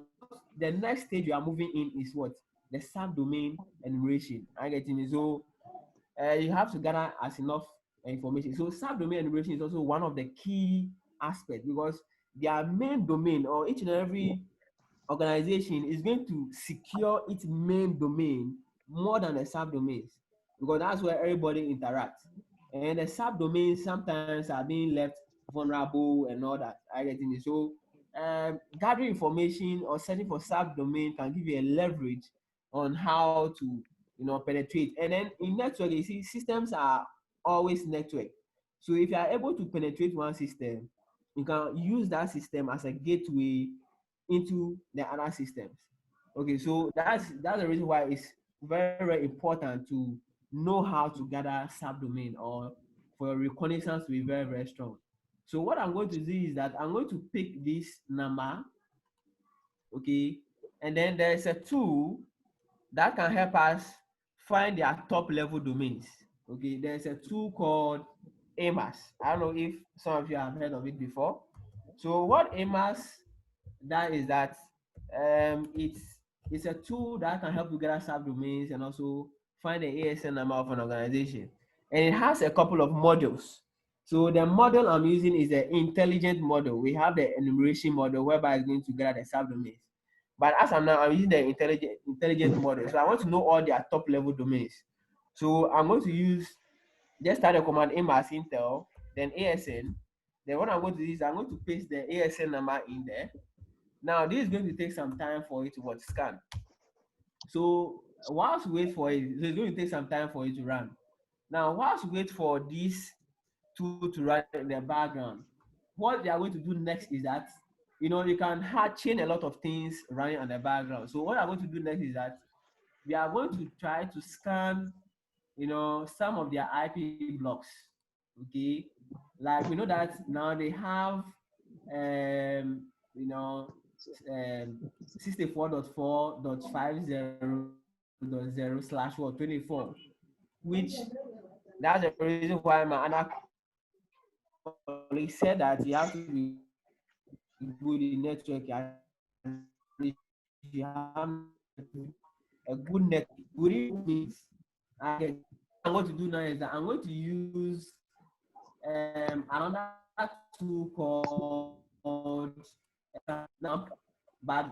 the next stage you are moving in is what? The subdomain enumeration. I get it. So you have to gather as enough information. So subdomain enumeration is also one of the key aspects because their main domain or each and every organization is going to secure its main domain more than the subdomains because that's where everybody interacts. And the subdomains sometimes are being left vulnerable and all that. I get it. So gathering information or searching for subdomain can give you a leverage on how to penetrate. And then in network, you see, systems are always network. So if you are able to penetrate one system, you can use that system as a gateway into the other systems. Okay, so that's the reason why it's very, very important to know how to gather subdomain or for your reconnaissance to be very, very strong. So what I'm going to do is that I'm going to pick this number, okay, and then there's a tool that can help us find their top level domains. Okay, there's a tool called AMAS. I don't know if some of you have heard of it before. So what AMAS does is that it's a tool that can help you gather subdomains and also find the ASN number of an organization. And it has a couple of modules. So the model I'm using is the intelligent model. We have the enumeration model whereby it's going to gather the subdomains. But as I'm using the intelligent model. So I want to know all their top level domains. So I'm going to just start the command AMAS Intel, then ASN. Then what I'm going to do is I'm going to paste the ASN number in there. Now this is going to take some time for it to scan. So whilst we wait for it, so it's going to take some time for it to run. Now whilst we wait for this tool to run in the background, what they are going to do next is that you can chain a lot of things running on the background. So what I'm going to do next is that we are going to try to scan some of their IP blocks. Okay, like we know that now they have 64.4.50.0/24, which that's the reason why my other colleague said that you have to be good in network. You have a good network. Good means I'm going to do now is that I'm going to use another tool called now, but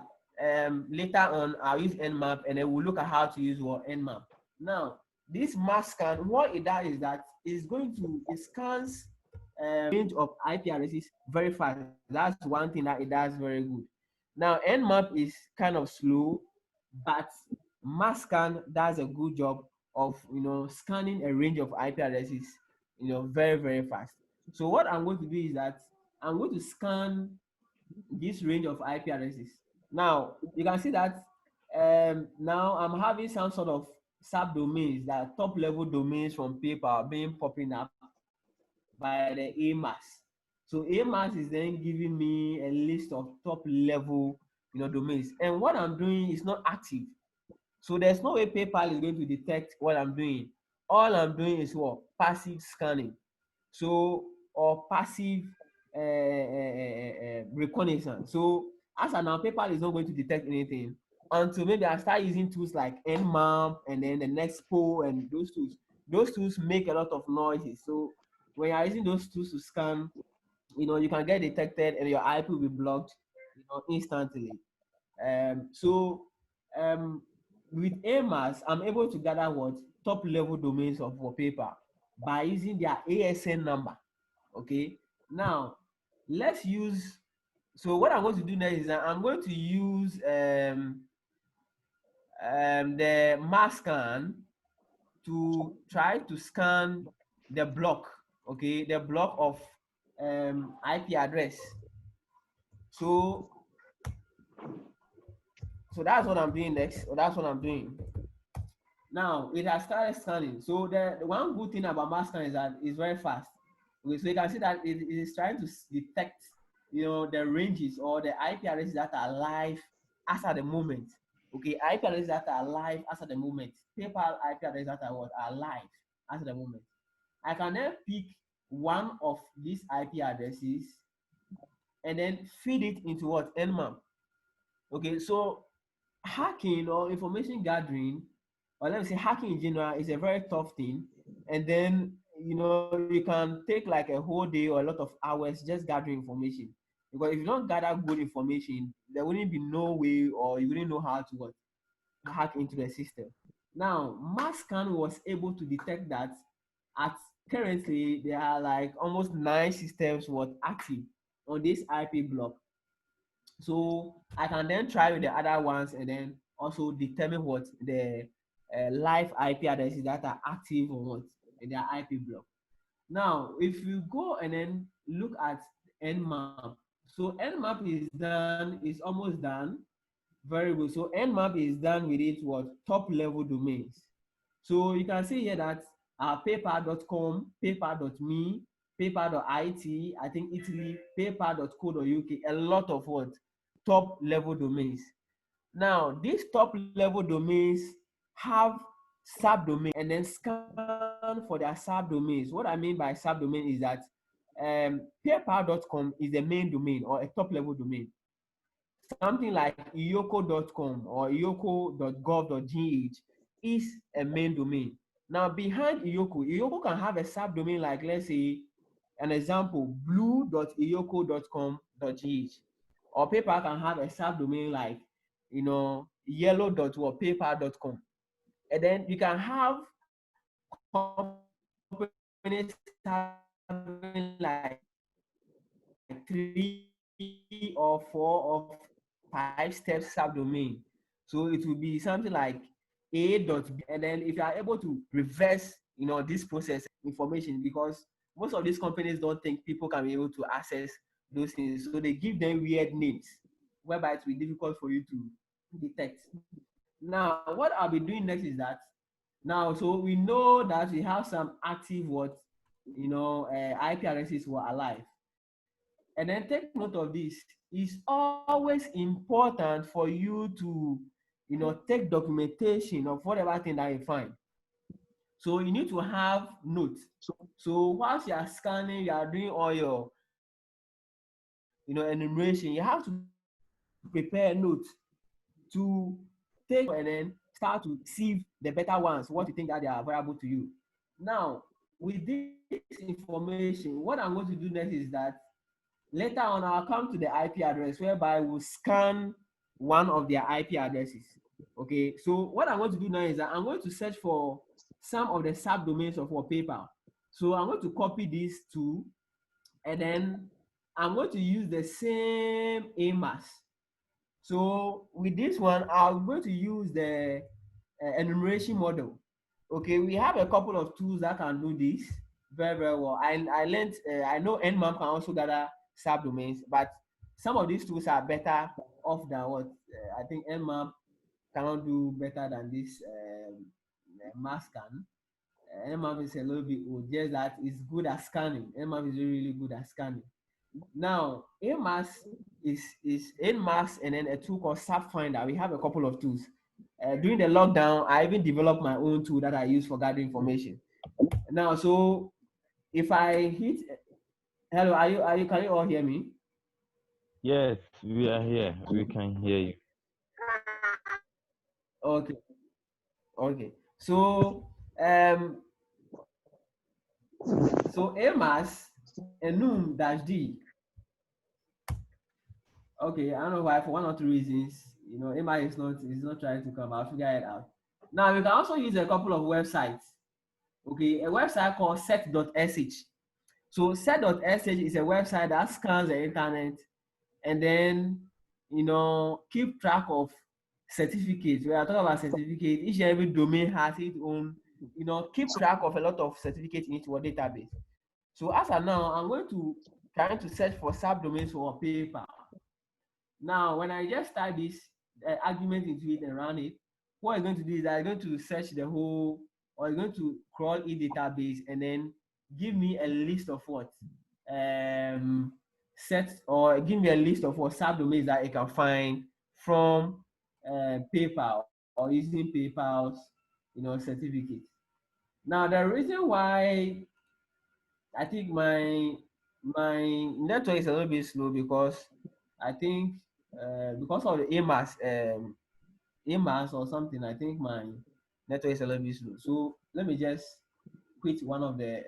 later on I'll use Nmap, and then we'll look at how to use Nmap. Now, this mass scan, what it does is that it scans range of IP addresses very fast. That's one thing that it does very good. Now, Nmap is kind of slow, but mass scan does a good job of scanning a range of IP addresses very, very fast. So what I'm going to do is that I'm going to scan this range of IP addresses. Now you can see that now I'm having some sort of subdomains, that top level domains from paper being popping up by the AMAS. So AMAS is then giving me a list of top level domains, and what I'm doing is not active. So there's no way PayPal is going to detect what I'm doing. All I'm doing is what? Passive scanning. So, or passive reconnaissance. So as of now, PayPal is not going to detect anything until maybe I start using tools like Nmap and then the Nexpo and those tools. Those tools make a lot of noises. So when you're using those tools to scan, you can get detected and your IP will be blocked, instantly. With AMAS, I'm able to gather what top level domains of paper by using their ASN number. Okay, now let's use. So what I'm going to do next is that I'm going to use the mass scan to try to scan the block. Okay, the block of IP address. So that's what I'm doing next, or that's what I'm doing. Now it has started scanning. So the one good thing about mass scan is that it's very fast. Okay, so you can see that it is trying to detect, the ranges or the IP addresses that are live as at the moment. Okay, IP addresses that are live as at the moment. PayPal IP addresses that are live as at the moment. I can then pick one of these IP addresses and then feed it into what? Nmap. Okay, so hacking or information gathering, or let me say hacking in general, is a very tough thing. And then you can take like a whole day or a lot of hours just gathering information, because if you don't gather good information, there wouldn't be no way, or you wouldn't know how to hack into the system. Now Masscan was able to detect that at currently there are like almost 9 systems active on this IP block. So I can then try with the other ones and then also determine what the live IP addresses that are active or what in their IP block. Now, if you go and then look at Nmap, so Nmap is almost done. Very good. So Nmap is done with it top level domains. So you can see here that paper.com, paper.me, paper.it, I think Italy, paper.co.uk, a lot of top level domains. Now, these top level domains have subdomains and then scan for their subdomains. What I mean by subdomain is that paper.com is the main domain or a top level domain. Something like iyoko.com or iyoko.gov.gh is a main domain. Now, behind Iyoko can have a subdomain like, let's say, an example, blue.iyoko.com.gh, or paper can have a subdomain like, yellow.paper.com. And then you can have companies having like 3 or 4 or 5 steps subdomain. So it will be something like a.b, and then if you are able to reverse this process information, because most of these companies don't think people can be able to access those things, so they give them weird names whereby it will be difficult for you to detect. Now what I'll be doing next is that so we know that we have some active IP addresses who are alive. And then take note of this. It's always important for you to, take documentation of whatever thing that you find. So you need to have notes. So whilst you are scanning, you are doing all your, enumeration, you have to prepare notes to take and then start to sieve the better ones, what you think that they are available to you. Now, with this information, what I'm going to do next is that later on, I'll come to the IP address whereby we'll scan one of their IP addresses. Okay, so what I'm going to do now is that I'm going to search for some of the subdomains of our paper. So I'm going to copy these two, and then I'm going to use the same AMAS. So with this one, I'm going to use the enumeration model. Okay, we have a couple of tools that can do this very, very well. I learned, I know Nmap can also gather subdomains, but some of these tools are better off than what I think Nmap cannot do better than this mass scan. Nmap is a little bit old, just that it's good at scanning. Nmap is really, really good at scanning. Now, AMAS is AMAS and then a tool called SubFinder. We have a couple of tools. During the lockdown, I even developed my own tool that I use for gathering information. Now, so if I hit, hello, can you all hear me? Yes, we are here. We can hear you. Okay. Okay. So AMAS enum -d. Okay, I don't know why, for one or two reasons, AMAS is not trying to come. I'll figure it out. Now, you can also use a couple of websites. Okay, a website called set.sh. So set.sh is a website that scans the internet and then, keep track of certificates. When I talk about certificates, each and every domain has its own, keep track of a lot of certificates in its database. So as of now, I'm going to try to search for subdomains for paper. Now, when I just type this argument into it and run it, what I'm going to do is I'm going to search the whole, or I'm going to crawl in database and then give me a list of what sets, or give me a list of what subdomains that I can find from PayPal or using PayPal's certificate. Now, the reason why I think my network is a little bit slow, because I think because of the AMAS or something, I think my network is a little bit slow. So let me just quit one of the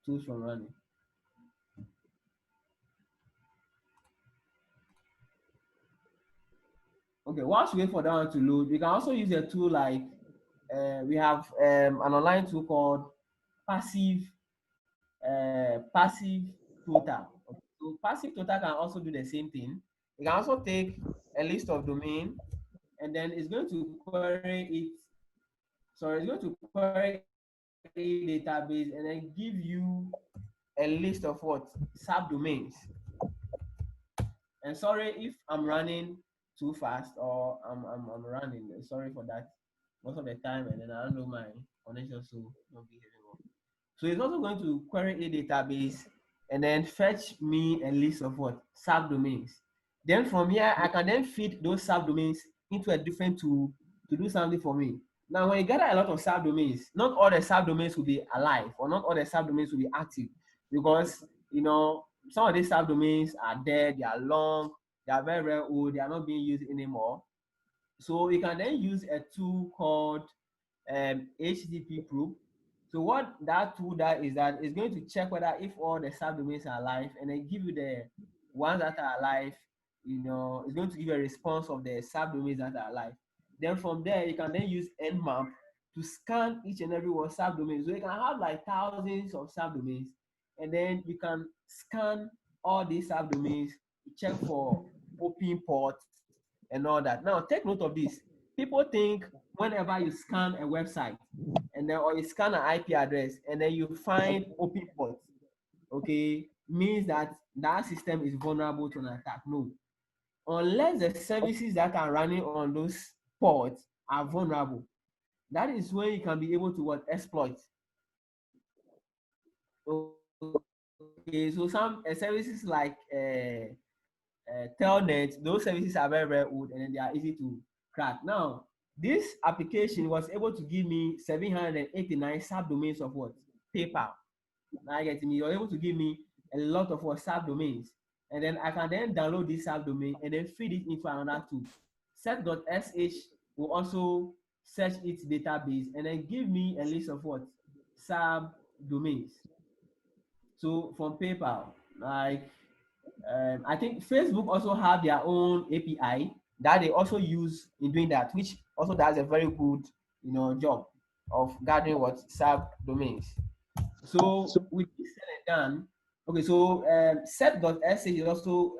tools from running. Okay, whilst we wait for that one to load, we can also use a tool like we have an online tool called Passive Total. Okay. So Passive Total can also do the same thing. You can also take a list of domain, and then it's going to query it. So it's going to query a database and then give you a list of what subdomains. And sorry if I'm running too fast, or I'm running. Sorry for that. Most of the time, and then I don't know my connection, so not behaving well. So it's also going to query a database and then fetch me a list of what subdomains. Then from here, I can then feed those subdomains into a different tool to do something for me. Now, when you gather a lot of subdomains, not all the subdomains will be alive, or not all the subdomains will be active, because some of these subdomains are dead, they are long, they are very, very old, they are not being used anymore. So you can then use a tool called HTTP probe. So what that tool does is that it's going to check whether if all the subdomains are alive, and then give you the ones that are alive. It's going to give you a response of the subdomains that are alive. Then from there, you can then use Nmap to scan each and every one subdomain. So you can have like thousands of subdomains, and then you can scan all these subdomains to check for open ports and all that. Now, take note of this. People think whenever you scan a website, and then, or you scan an IP address, and then you find open ports, okay, means that that system is vulnerable to an attack. No. Unless the services that are running on those ports are vulnerable, that is when you can be able to exploit. Okay, so some services like Telnet, those services are very, very old and then they are easy to crack. Now, this application was able to give me 789 subdomains of what? PayPal. Now I get me. You're able to give me a lot of what subdomains, and then I can then download this subdomain and then feed it into another tool. Set.sh will also search its database and then give me a list of what? Subdomains. So from PayPal, like I think Facebook also have their own API that they also use in doing that, which also does a very good, job of gathering what subdomains. So with this said and done, okay, so set.sh is also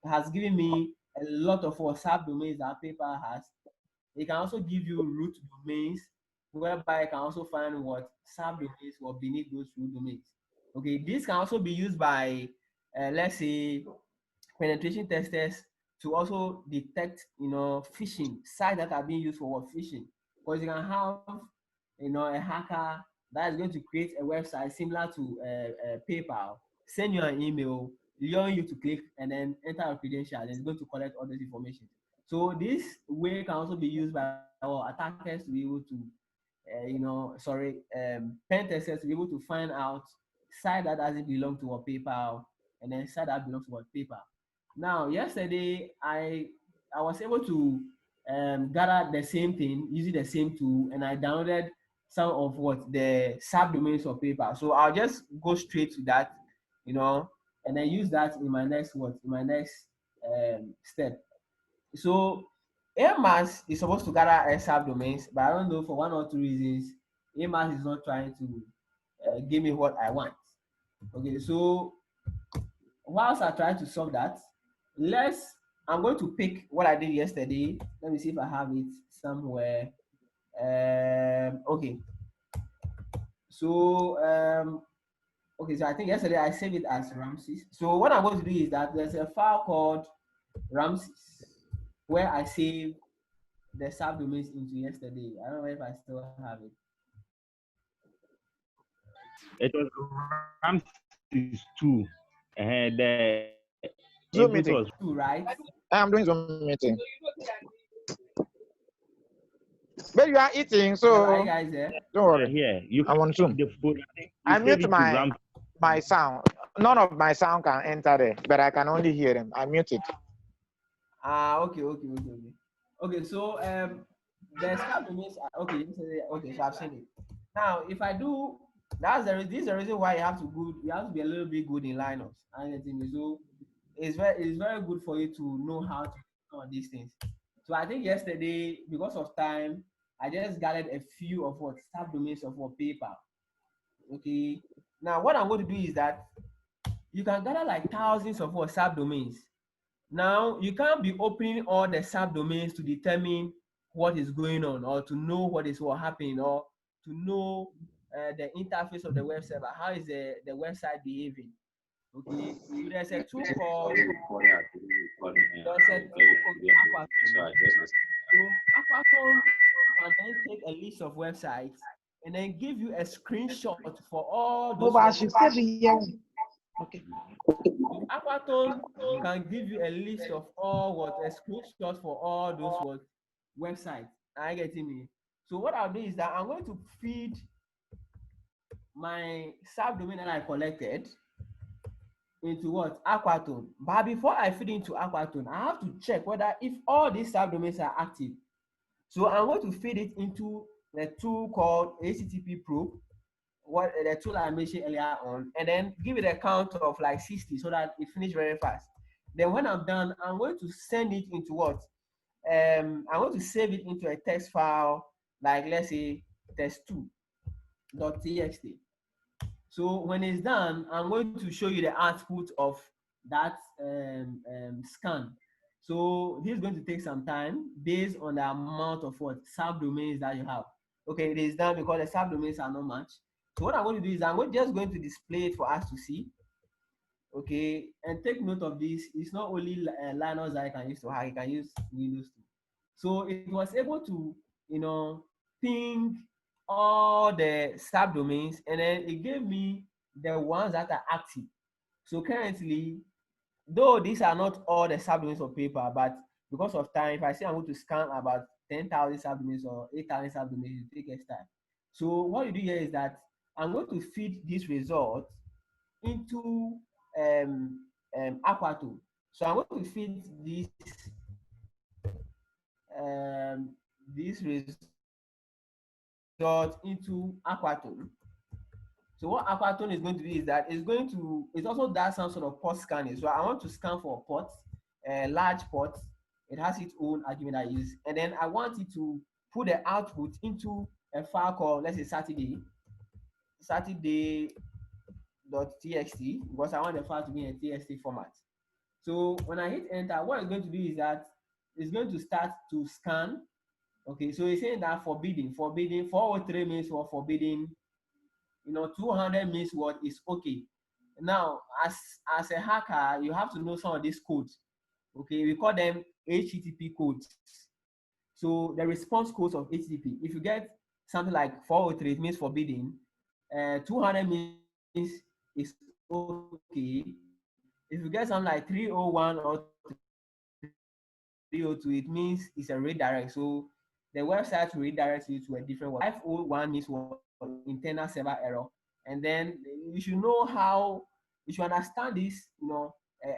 has given me a lot of subdomains that PayPal has. It can also give you root domains, whereby you can also find what subdomains or beneath those root domains. Okay, this can also be used by, let's say, penetration testers to also detect, phishing sites that are being used for what phishing. Because you can have, a hacker that is going to create a website similar to PayPal, send you an email, lure you to click, and then enter a credential, and it's going to collect all this information. So this way can also be used by attackers to be able to, pen testers to be able to find out site that doesn't belong to a PayPal and then site that belongs to a PayPal. Now, yesterday I was able to gather the same thing using the same tool, and I downloaded some of what the subdomains of PayPal. So I'll just go straight to that, and then use that in my next step. So AMAS is supposed to gather subdomains, but I don't know, for one or two reasons, AMAS is not trying to give me what I want. Okay, so whilst I try to solve that, I'm going to pick what I did yesterday. Let me see if I have it somewhere. Okay. So so I think yesterday I saved it as Ramses. So what I'm going to do is that there's a file called Ramses where I saved the subdomains into yesterday. I don't know if I still have it. It was Ramses 2. The Zoom input meeting. was 2, right? I'm doing Zoom meeting. But you are eating, so Are you guys there? don't worry. here. You I'm on Zoom. the folder. I You mute save it to my sound. None of my sound can enter there, but I can only hear them. I muted. Okay. Okay, so the subdomains are okay. Okay, so I've seen it. Now, if I do, this is the reason why you have to be a little bit good in Linux and everything. So it's very good for you to know how to do all these things. So I think yesterday, because of time, I just gathered a few of what subdomains of what PayPal. Okay. Now what I'm going to do is that you can gather like thousands of what subdomains. Now you can't be opening all the subdomains to determine what is going on or to know what happening or to know the interface of the web server. How is the website behaving? Okay, so there's a tool called Aquaton. So Aquaton can then take a list of websites and then give you a screenshot for all those websites. Okay. So Aquaton can give you a list of a screenshot for all those websites. Are you getting me? So what I'll do is that I'm going to feed my subdomain that I collected into what? Aquaton. But before I feed into Aquaton, I have to check whether if all these subdomains are active. So I'm going to feed it into the tool called HTTP probe, what the tool I mentioned earlier on, and then give it a count of like 60 so that it finishes very fast. Then when I'm done, I'm going to send it into what? I'm going to save it into a text file, like let's say test2.txt. So when it's done, I'm going to show you the output of that scan. So this is going to take some time based on the amount of what subdomains that you have. Okay, it is done because the subdomains are not much. So what I'm going to do is I'm just going to display it for us to see. Okay, and take note of this. It's not only Linux that I can use to hack, I can use Windows too. So it was able to, ping all the subdomains, and then it gave me the ones that are active. So currently, though these are not all the subdomains of paper, but because of time, if I say I'm going to scan about 10,000 subdomains or 8,000 subdomains, it takes time. So what you do here is that I'm going to feed this result into Aquato. So I'm going to feed this result into Aquato. So what Aquaton is going to do is that it also does some sort of port scanning. So I want to scan for a port, a large port. It has its own argument I use. And then I want it to put the output into a file called, let's say, saturday.txt, because I want the file to be in a TXT format. So when I hit enter, what it's going to do is that it's going to start to scan. Okay, so it's saying that forbidden, 403 means for forbidden. 200 means what is okay. Now, as a hacker, you have to know some of these codes. Okay, we call them HTTP codes. So the response codes of HTTP. If you get something like 403, it means forbidden. 200 means is okay. If you get something like 301 or 302, it means it's a redirect. So the website redirects you to a different one. 501 means what? Internal server error. And then you should know how you should understand these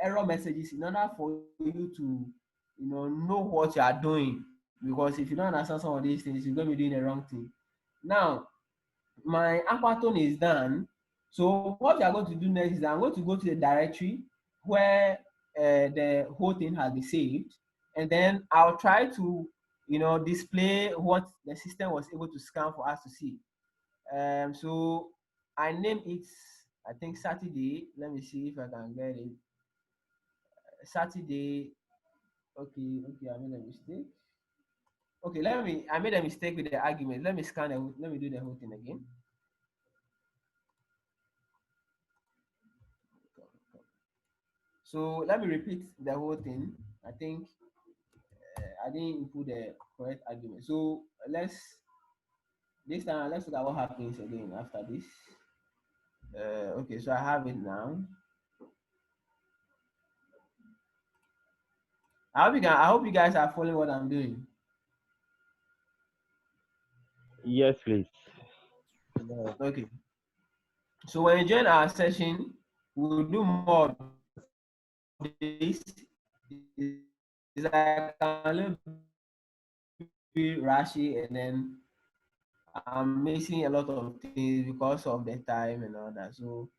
error messages in order for you to know what you are doing, because if you don't understand some of these things, you're going to be doing the wrong thing. Now my Aquaton is done. So what we are going to do next is I'm going to go to the directory where the whole thing has been saved, and then I'll try to display what the system was able to scan for us to see. So I name it, I think, Saturday. Let me see if I can get it. Saturday. Okay, I made a mistake. Okay, I made a mistake with the argument. Let me scan it. Let me do the whole thing again. So let me repeat the whole thing. I think I didn't input the correct argument. So let's look at what happens again after this. Okay, so I have it now. I hope you guys are following what I'm doing. Yes, please. Okay. So when you join our session, we'll do more of this. It's like a little bit rashy, and then I'm missing a lot of things because of the time and all that. So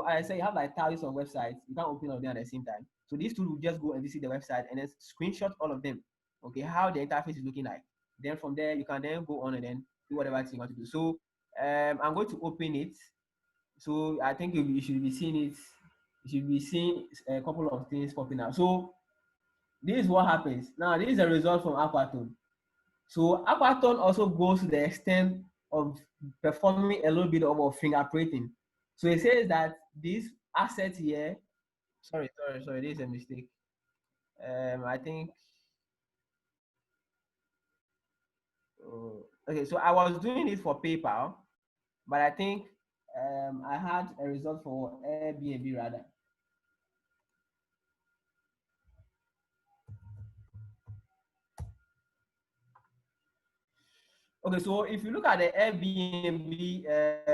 I say you have like thousands of websites. You can't open all of them at the same time. So this tool will just go and visit the website and then screenshot all of them. Okay, how the interface is looking like. Then from there, you can then go on and then do whatever you want to do. So I'm going to open it. So I think you should be seeing it. You should be seeing a couple of things popping out. So this is what happens. Now, this is a result from Aquaton. So Aquaton also goes to the extent of performing a little bit of fingerprinting. So it says that this asset here, sorry, this is a mistake. I think, okay, so I was doing it for PayPal, but I think I had a result for Airbnb rather. Okay, so if you look at the Airbnb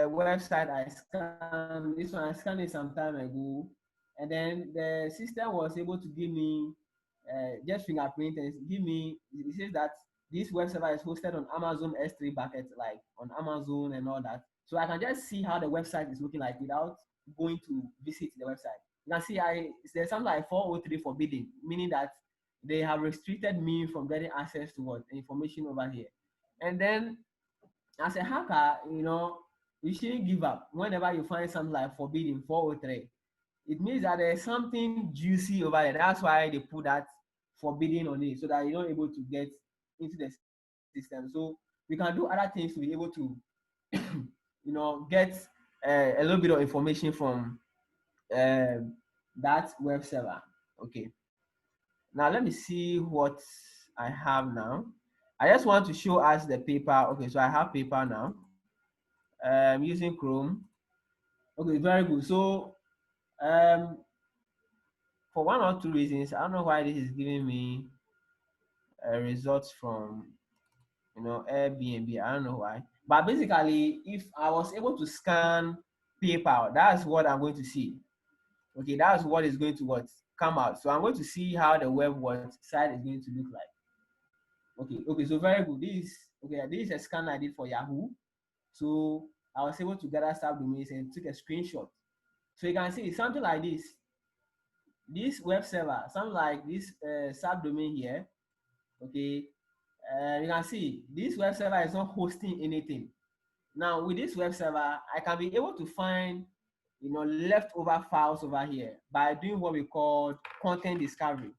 website I scanned, this one I scanned it some time ago, and then the system was able to give me just fingerprint and give me, it says that this web server is hosted on Amazon S3 bucket, like on Amazon and all that. So I can just see how the website is looking like without going to visit the website. You can see there's something like 403 forbidden, meaning that they have restricted me from getting access to what information over here. And then as a hacker, you shouldn't give up. Whenever you find something like forbidden 403, it means that there's something juicy over there. That's why they put that forbidden on it, so that you're not able to get into the system. So we can do other things to be able to get a little bit of information from that web server. Okay, now let me see what I have now. I just want to show us the paper. Okay, so I have paper now. Using Chrome. Okay, very good. So for one or two reasons, I don't know why this is giving me results from Airbnb. I don't know why. But basically, if I was able to scan PayPal, that's what I'm going to see. Okay, that's what is going to come out. So I'm going to see how the web site is going to look like. Okay, so very good. This is a scan I did for Yahoo. So I was able to gather subdomains and took a screenshot. So you can see something like this. This web server, something like this subdomain here. Okay, you can see this web server is not hosting anything. Now with this web server, I can be able to find leftover files over here by doing what we call content discovery.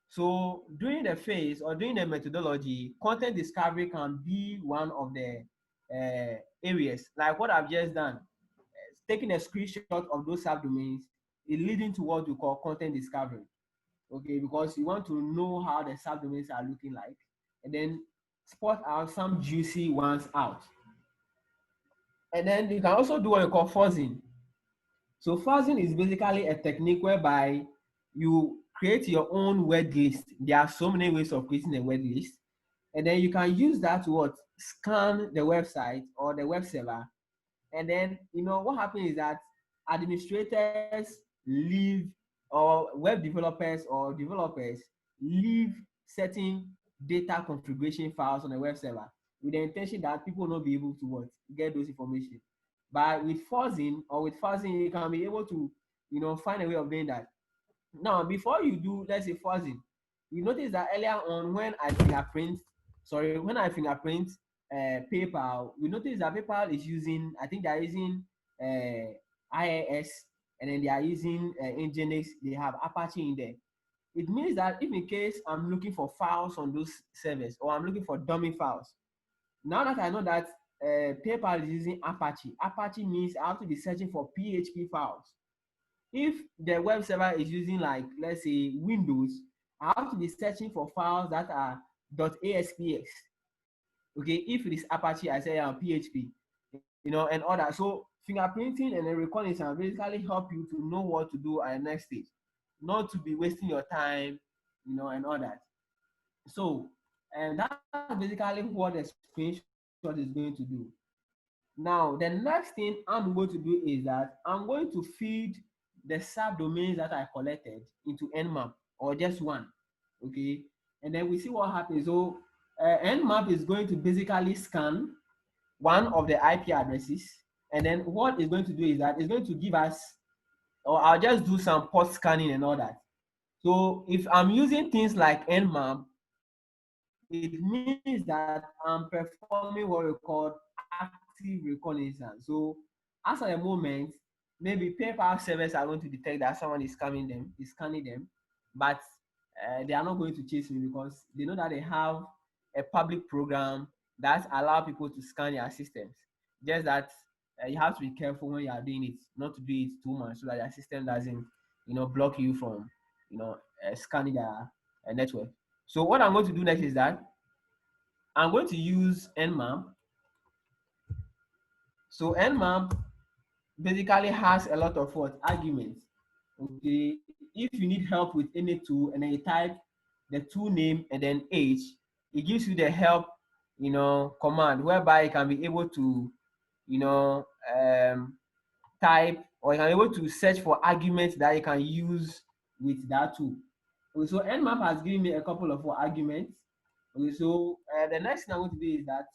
So during the phase or during the methodology, content discovery can be one of the areas, like what I've just done. Taking a screenshot of those subdomains is leading to what we call content discovery. Okay, because you want to know how the subdomains are looking like, and then spot out some juicy ones out. And then you can also do what we call fuzzing. So fuzzing is basically a technique whereby you create your own word list. There are so many ways of creating a word list. And then you can use that to scan the website or the web server. And then, what happens is that administrators leave, or web developers or developers leave certain data configuration files on the web server with the intention that people will not be able to get those information. But with fuzzing you can be able to, find a way of doing that. Now, before you do, let's say fuzzing, you notice that earlier on when I fingerprint PayPal, we notice that PayPal is using, I think they are using IIS, and then they are using Nginx. They have Apache in there. It means that if in case I'm looking for files on those servers, or I'm looking for dummy files, now that I know that PayPal is using Apache means I have to be searching for PHP files. If the web server is using, like, let's say Windows, I have to be searching for files that are .aspx. Okay, if it is Apache, I say PHP, and all that. So fingerprinting and reconnaissance basically help you to know what to do at the next stage, not to be wasting your time, and all that. So, and that's basically what the screenshot is going to do. Now, the next thing I'm going to do is that I'm going to feed the subdomains that I collected into Nmap, or just one. Okay, and then we see what happens. So Nmap is going to basically scan one of the IP addresses, and then what it's going to do is that it's going to give us, or I'll just do some port scanning and all that. So if I'm using things like Nmap, it means that I'm performing what we call active reconnaissance. So as at the moment, maybe PayPal servers are going to detect that someone is scanning them, but they are not going to chase me because they know that they have a public program that allows people to scan their systems. Just that you have to be careful when you are doing it, not to do it too much, so that your system doesn't, block you from, scanning their network. So what I'm going to do next is that I'm going to use Nmap. So Nmap basically has a lot of arguments. Okay, if you need help with any tool, and then you type the tool name and then H, it gives you the help, command, whereby you can be able to, type, or you can be able to search for arguments that you can use with that tool. Okay, so Nmap has given me a couple of arguments. Okay, so the next thing I'm going to do is that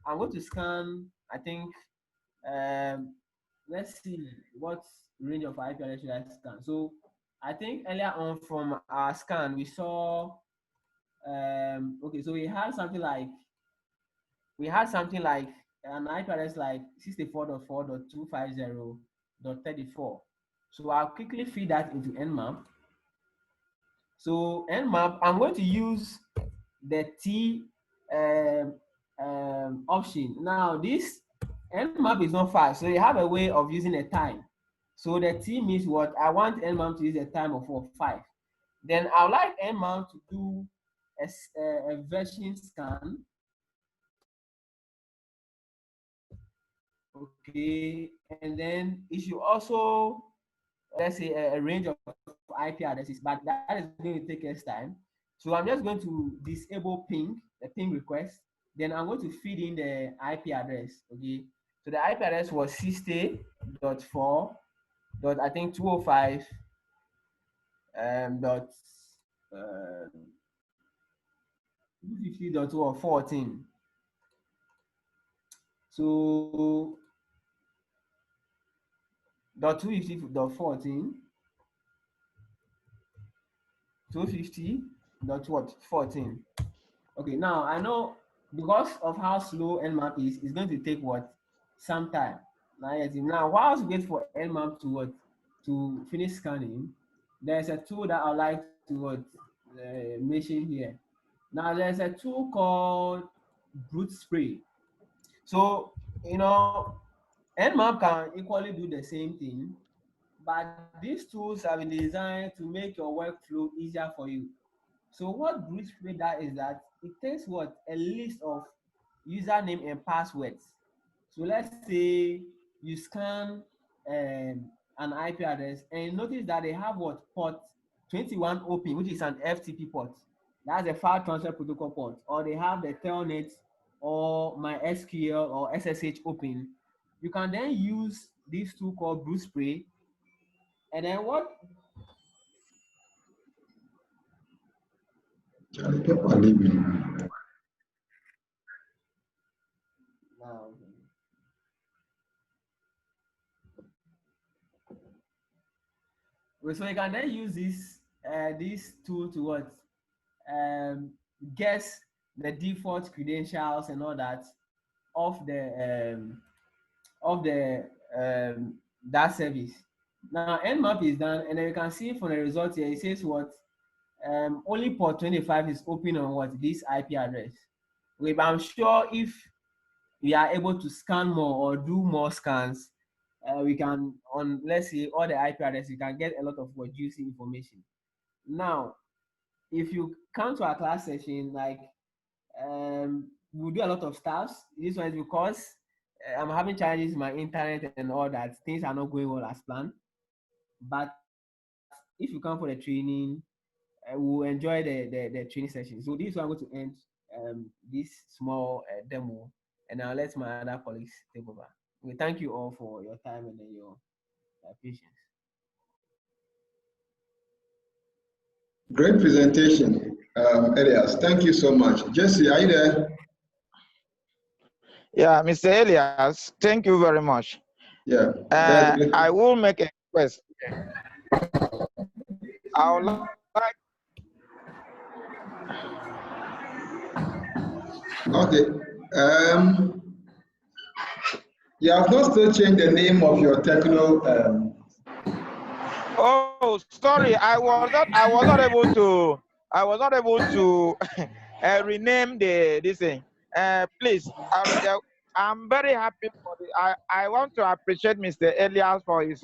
I'm going to scan, I think, let's see what range of IP address should I scan. So I think earlier on from our scan, we saw, okay, so we had something like an IP address like 64.4.250.34. So I'll quickly feed that into Nmap. So Nmap, I'm going to use the T option. Now this Nmap is not fast, so you have a way of using a time. So the T means what? I want Nmap to use a time of 5. Then I would like Nmap to do a version scan. Okay, and then it should also, let's say, a range of IP addresses, but that is going to take us time. So I'm just going to disable ping, the ping request. Then I'm going to feed in the IP address. Okay, so the IP address was 60.4. I think 205 dot 250.14. So .250.14, 250.14. Okay, now I know because of how slow Nmap is, it's going to take what? Some time. Now, whilst we wait for Nmap to what? To finish scanning, there's a tool that I like to what? Mention here. Now, there's a tool called Brute Spray. So, Nmap can equally do the same thing, but these tools have been designed to make your workflow easier for you. So what Brute Spray does is that it takes what? A list of username and passwords. So let's say you scan an IP address and notice that they have what? Port 21 open, which is an FTP port. That's a file transfer protocol port. Or they have the telnet or MySQL or SSH open. You can then use this tool called Brute Spray. And then what? So you can then use this tool to what? Guess the default credentials and all that of that service. Now Nmap is done, and then you can see from the result here, it says what? Only port 25 is open on what? This IP address. Okay, but I'm sure if we are able to scan more or do more scans, we can, on let's say all the IP addresses, you can get a lot of what? Juicy information. Now, if you come to our class session, like we'll do a lot of stuff. This one is because I'm having challenges with my internet and all that. Things are not going well as planned. But if you come for the training, we'll enjoy the training session. So this is where I'm going to end this small demo, and I'll let my other colleagues take over. We thank you all for your time and your patience. Great presentation, Elias. Thank you so much. Jesse, are you there? Yeah, Mr. Elias, thank you very much. Yeah. I will make a request. I would like. Okay. You have not still changed the name of your techno. Oh, sorry, I was not able to rename this thing. Please, I'm very happy for the. I want to appreciate Mr. Elias for his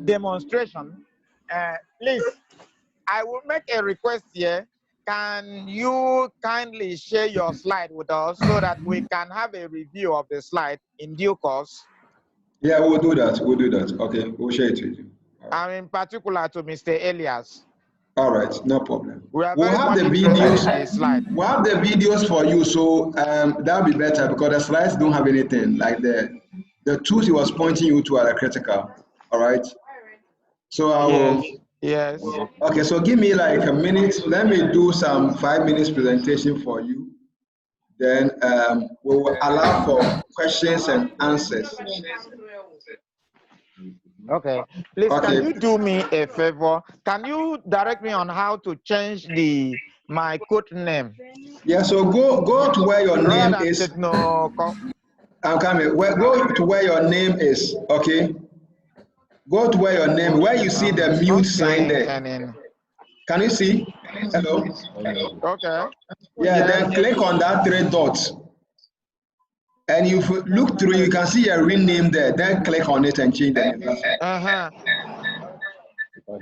demonstration. Please, I will make a request here. Can you kindly share your slide with us so that we can have a review of the slide in due course? Yeah, we'll do that. We'll do that. Okay, we'll share it with you. And in particular to Mr. Elias. All right, no problem. We'll have the videos. We'll have the videos for you, so that'll be better because the slides don't have anything. Like the tools he was pointing you to are critical. All right. So I will. Yes. Okay, so give me like a minute. Let me do some 5 minutes presentation for you. Then we will allow for questions and answers. Okay. Please, can you do me a favor? Can you direct me on how to change my code name? Yeah, so go to where your name is. I'm coming. Go to where your name is, okay? Go to where your name, where you see the mute sign there. Can you see? Hello? Okay. Yeah, then click on that 3 dots. And if you look through, you can see a rename there. Then click on it and change the name.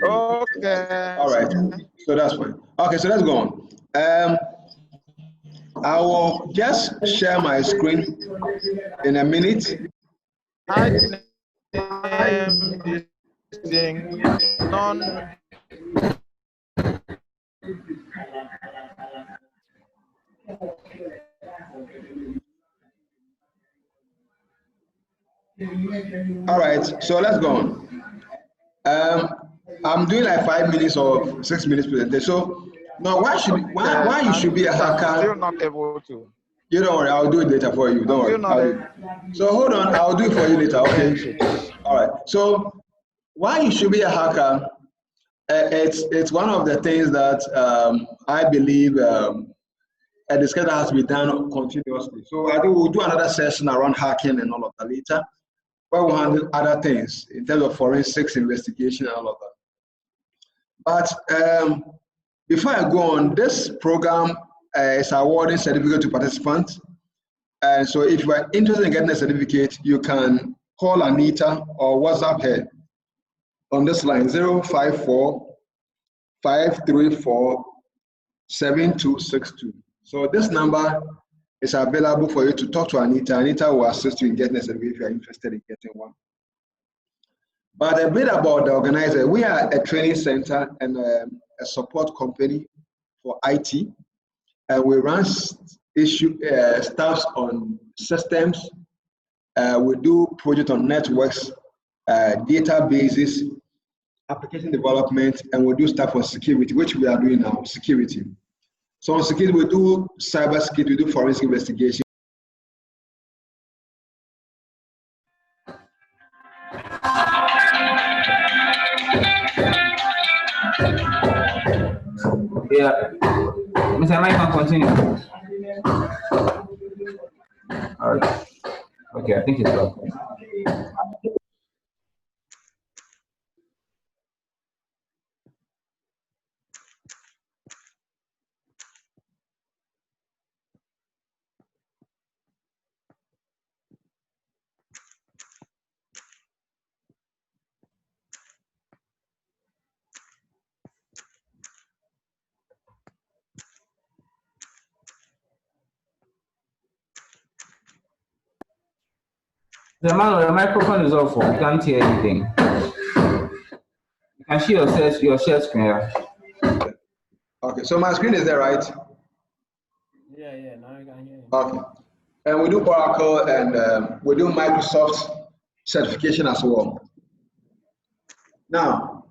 Okay. All right. So that's fine. Okay, so let's go on. I will just share my screen in a minute. Hide name, this thing, non. All right, so let's go on. I'm doing like 5 minutes or 6 minutes presentation. So now, why you should be a I'm hacker? still not able to. You don't worry, I'll do it later for you. Don't Still worry. not able. So hold on, I'll do it for you later. Okay. All right. So why you should be a hacker? It's one of the things that I believe a discussion has to be done continuously. So I think we'll do another session around hacking and all of that later, where we'll handle other things in terms of forensics investigation and all of that. But before I go on, this program is awarding certificate to participants. And so if you are interested in getting a certificate, you can call Anita or WhatsApp her on this line, 054-534-7262. So this number is available for you to talk to Anita. Anita will assist you in getting a certificate if you are interested in getting one. But a bit about the organizer. We are a training center and a support company for IT. And we run stuffs on systems. We do projects on networks, databases, application development, and we do stuff on security, which we are doing now, security. So on security, we do cyber security, we do forensic investigation. Yeah. Mr. Mike can continue. All right. Okay, I think it's okay. The microphone is off. You can't hear anything. You can see your share screen. Yeah. Okay, so my screen is there, right? Yeah, now I can hear you. Okay. And we do Oracle and we do Microsoft certification as well. Now,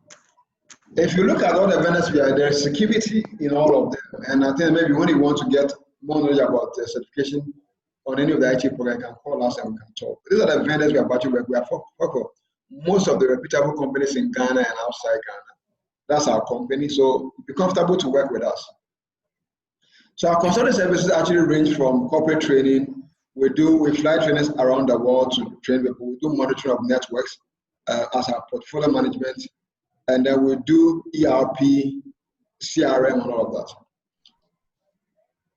if you look at all the vendors we are, there's security in all of them. And I think maybe when you want to get more knowledge about the certification on any of the IT program, you can call us and we can talk. These are the vendors we are about to work. We are for most of the reputable companies in Ghana and outside Ghana. That's our company. So be comfortable to work with us. So our consulting services actually range from corporate training. We fly trainers around the world to train people. We do monitoring of networks as our portfolio management. And then we do ERP, CRM, and all of that.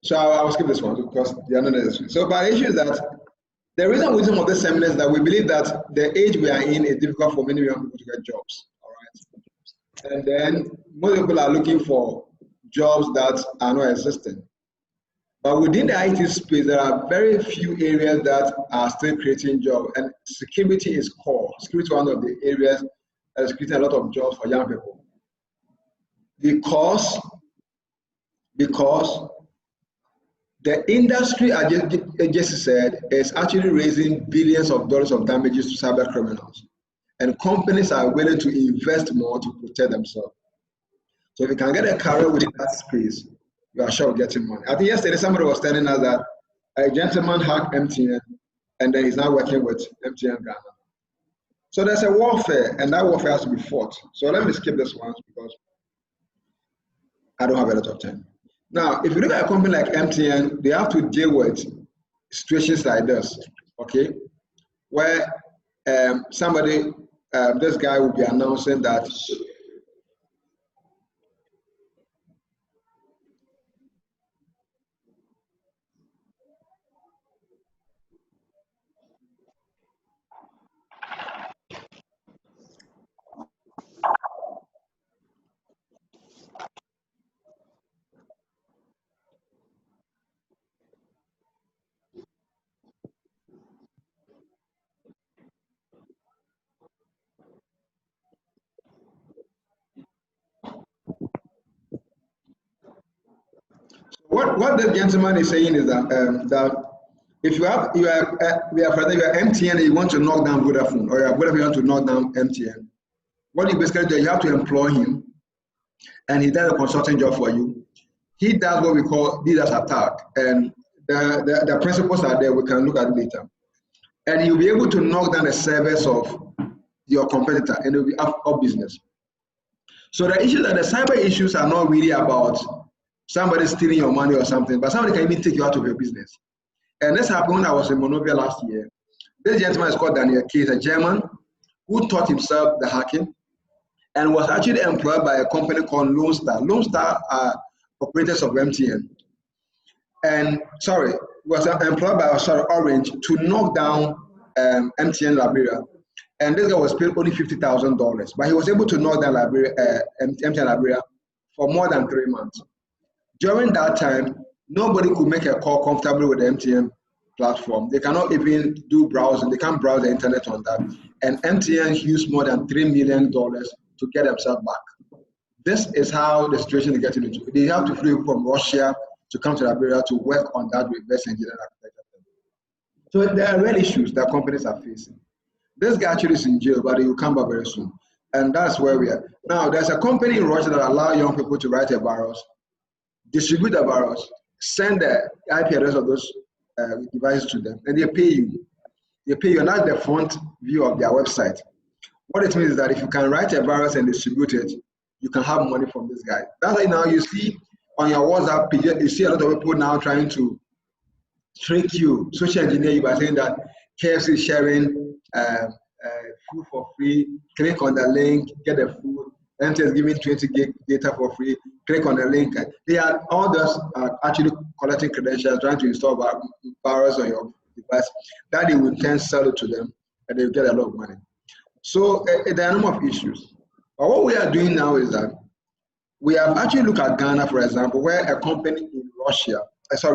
So I'll skip this one because they are not necessary. So, but the issue is that the reason we do some of the seminars that we believe that the age we are in is difficult for many young people to get jobs. All right. And then most people are looking for jobs that are not existing. But within the IT space, there are very few areas that are still creating jobs, and security is core. Security is one of the areas that is creating a lot of jobs for young people. Because the industry, as Jesse said, is actually raising billions of dollars of damages to cyber criminals. And companies are willing to invest more to protect themselves. So if you can get a career within that space, you are sure of getting money. I think yesterday somebody was telling us that a gentleman hacked MTN and then he's now working with MTN Ghana. So there's a warfare, and that warfare has to be fought. So let me skip this one because I don't have a lot of time. Now, if you look at a company like MTN, they have to deal with situations like this, okay? Where this guy will be announcing that what the gentleman is saying is that that if you are MTN and you want to knock down Vodafone, or Vodafone you want to knock down MTN, what you basically do, you have to employ him, and he does a consulting job for you. He does what we call DDoS attack, and the principles are there. We can look at later, and you'll be able to knock down the servers of your competitor, and it will be out of business. So the issue that the cyber issues are not really about somebody stealing your money or something, but somebody can even take you out of your business. And this happened when I was in Monrovia last year. This gentleman is called Daniel K. He's a German who taught himself the hacking and was actually employed by a company called Lone Star. Lone Star are operators of MTN. And was employed by Orange to knock down MTN Liberia. And this guy was paid only $50,000, but he was able to knock down MTN Liberia for more than 3 months. During that time, nobody could make a call comfortably with the MTN platform. They cannot even do browsing. They can't browse the internet on that. And MTN used more than $3 million to get themselves back. This is how the situation is getting into. They have to fly from Russia to come to Liberia to work on that reverse engineering architecture. So there are real issues that companies are facing. This guy actually is in jail, but he will come back very soon. And that's where we are. Now, there's a company in Russia that allows young people to write a virus, distribute the virus, send the IP address of those devices to them, and they pay you. They pay you, and that's the front view of their website. What it means is that if you can write a virus and distribute it, you can have money from this guy. That's why now you see on your WhatsApp page, you see a lot of people now trying to trick you, social engineer you by saying that KFC is sharing food for free. Click on the link, get the food. MTN is giving 20 gig data for free. Click on the link. They are all those actually collecting credentials, trying to install virus on your device. That they will then sell it to them, and they will get a lot of money. So there are a number of issues. But what we are doing now is that we have actually looked at Ghana, for example, where a company in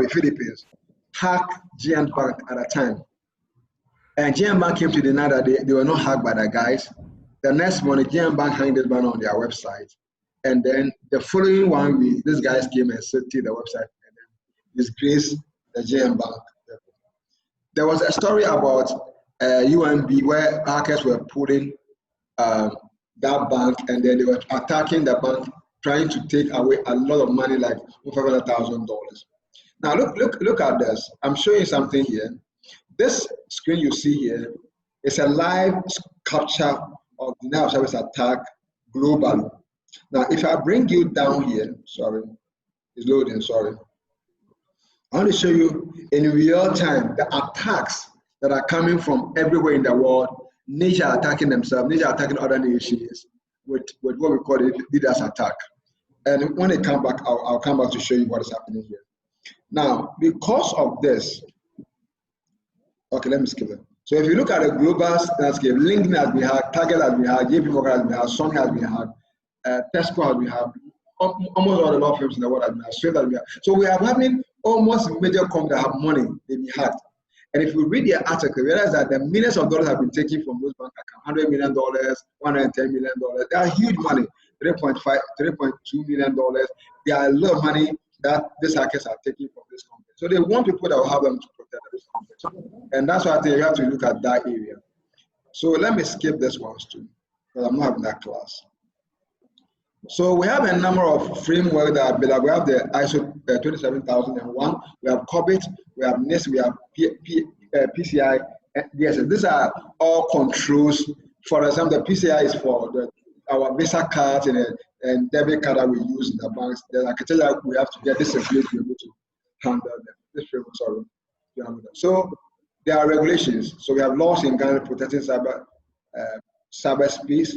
Philippines, hacked GM Bank at a time. And GM Bank came to deny that they were not hacked by the guys. The next morning, GM Bank hung this banner on their website. And then the following 1 week, these guys came and set the website and then disgraced the GM Bank. There was a story about UMB where hackers were pulling that bank, and then they were attacking the bank, trying to take away a lot of money, like $500,000. Now look at this. I'm showing you something here. This screen you see here is a live capture of the denial of service attack globally. Now, if I bring you down here, sorry, it's loading, sorry. I want to show you in real time the attacks that are coming from everywhere in the world. Nations attacking themselves, nations attacking other nations with what we call the DDoS attack. And when I come back, I'll come back to show you what is happening here. Now, because of this, okay, let me skip it. So if you look at the global landscape, LinkedIn has been hacked, Target has been hacked, JP Morgan has been hacked, Sony has been hacked, Tesco has been hacked, almost all the law firms in the world have been hacked, Swift has been hacked. So we are having almost major companies that have money, they've been hacked. And if we read their article, we realize that the millions of dollars have been taken from those bank accounts, $100 million, $110 million. They are huge money, $3.2 million. They are a lot of money that these hackers are taking from this company. So they want people that will have them to protect them. And that's why I think you have to look at that area. So let me skip this one too, because I'm not having that class. So we have a number of frameworks that are available. We have the ISO 27001, we have COBIT, we have NIST, we have PCI, DSS. These are all controls. For example, the PCI is for our Visa cards and debit card that we use in the banks. The architecture we have to get this in place to be able to handle them. This framework, sorry. So there are regulations. So we have laws in Ghana protecting cyberspace.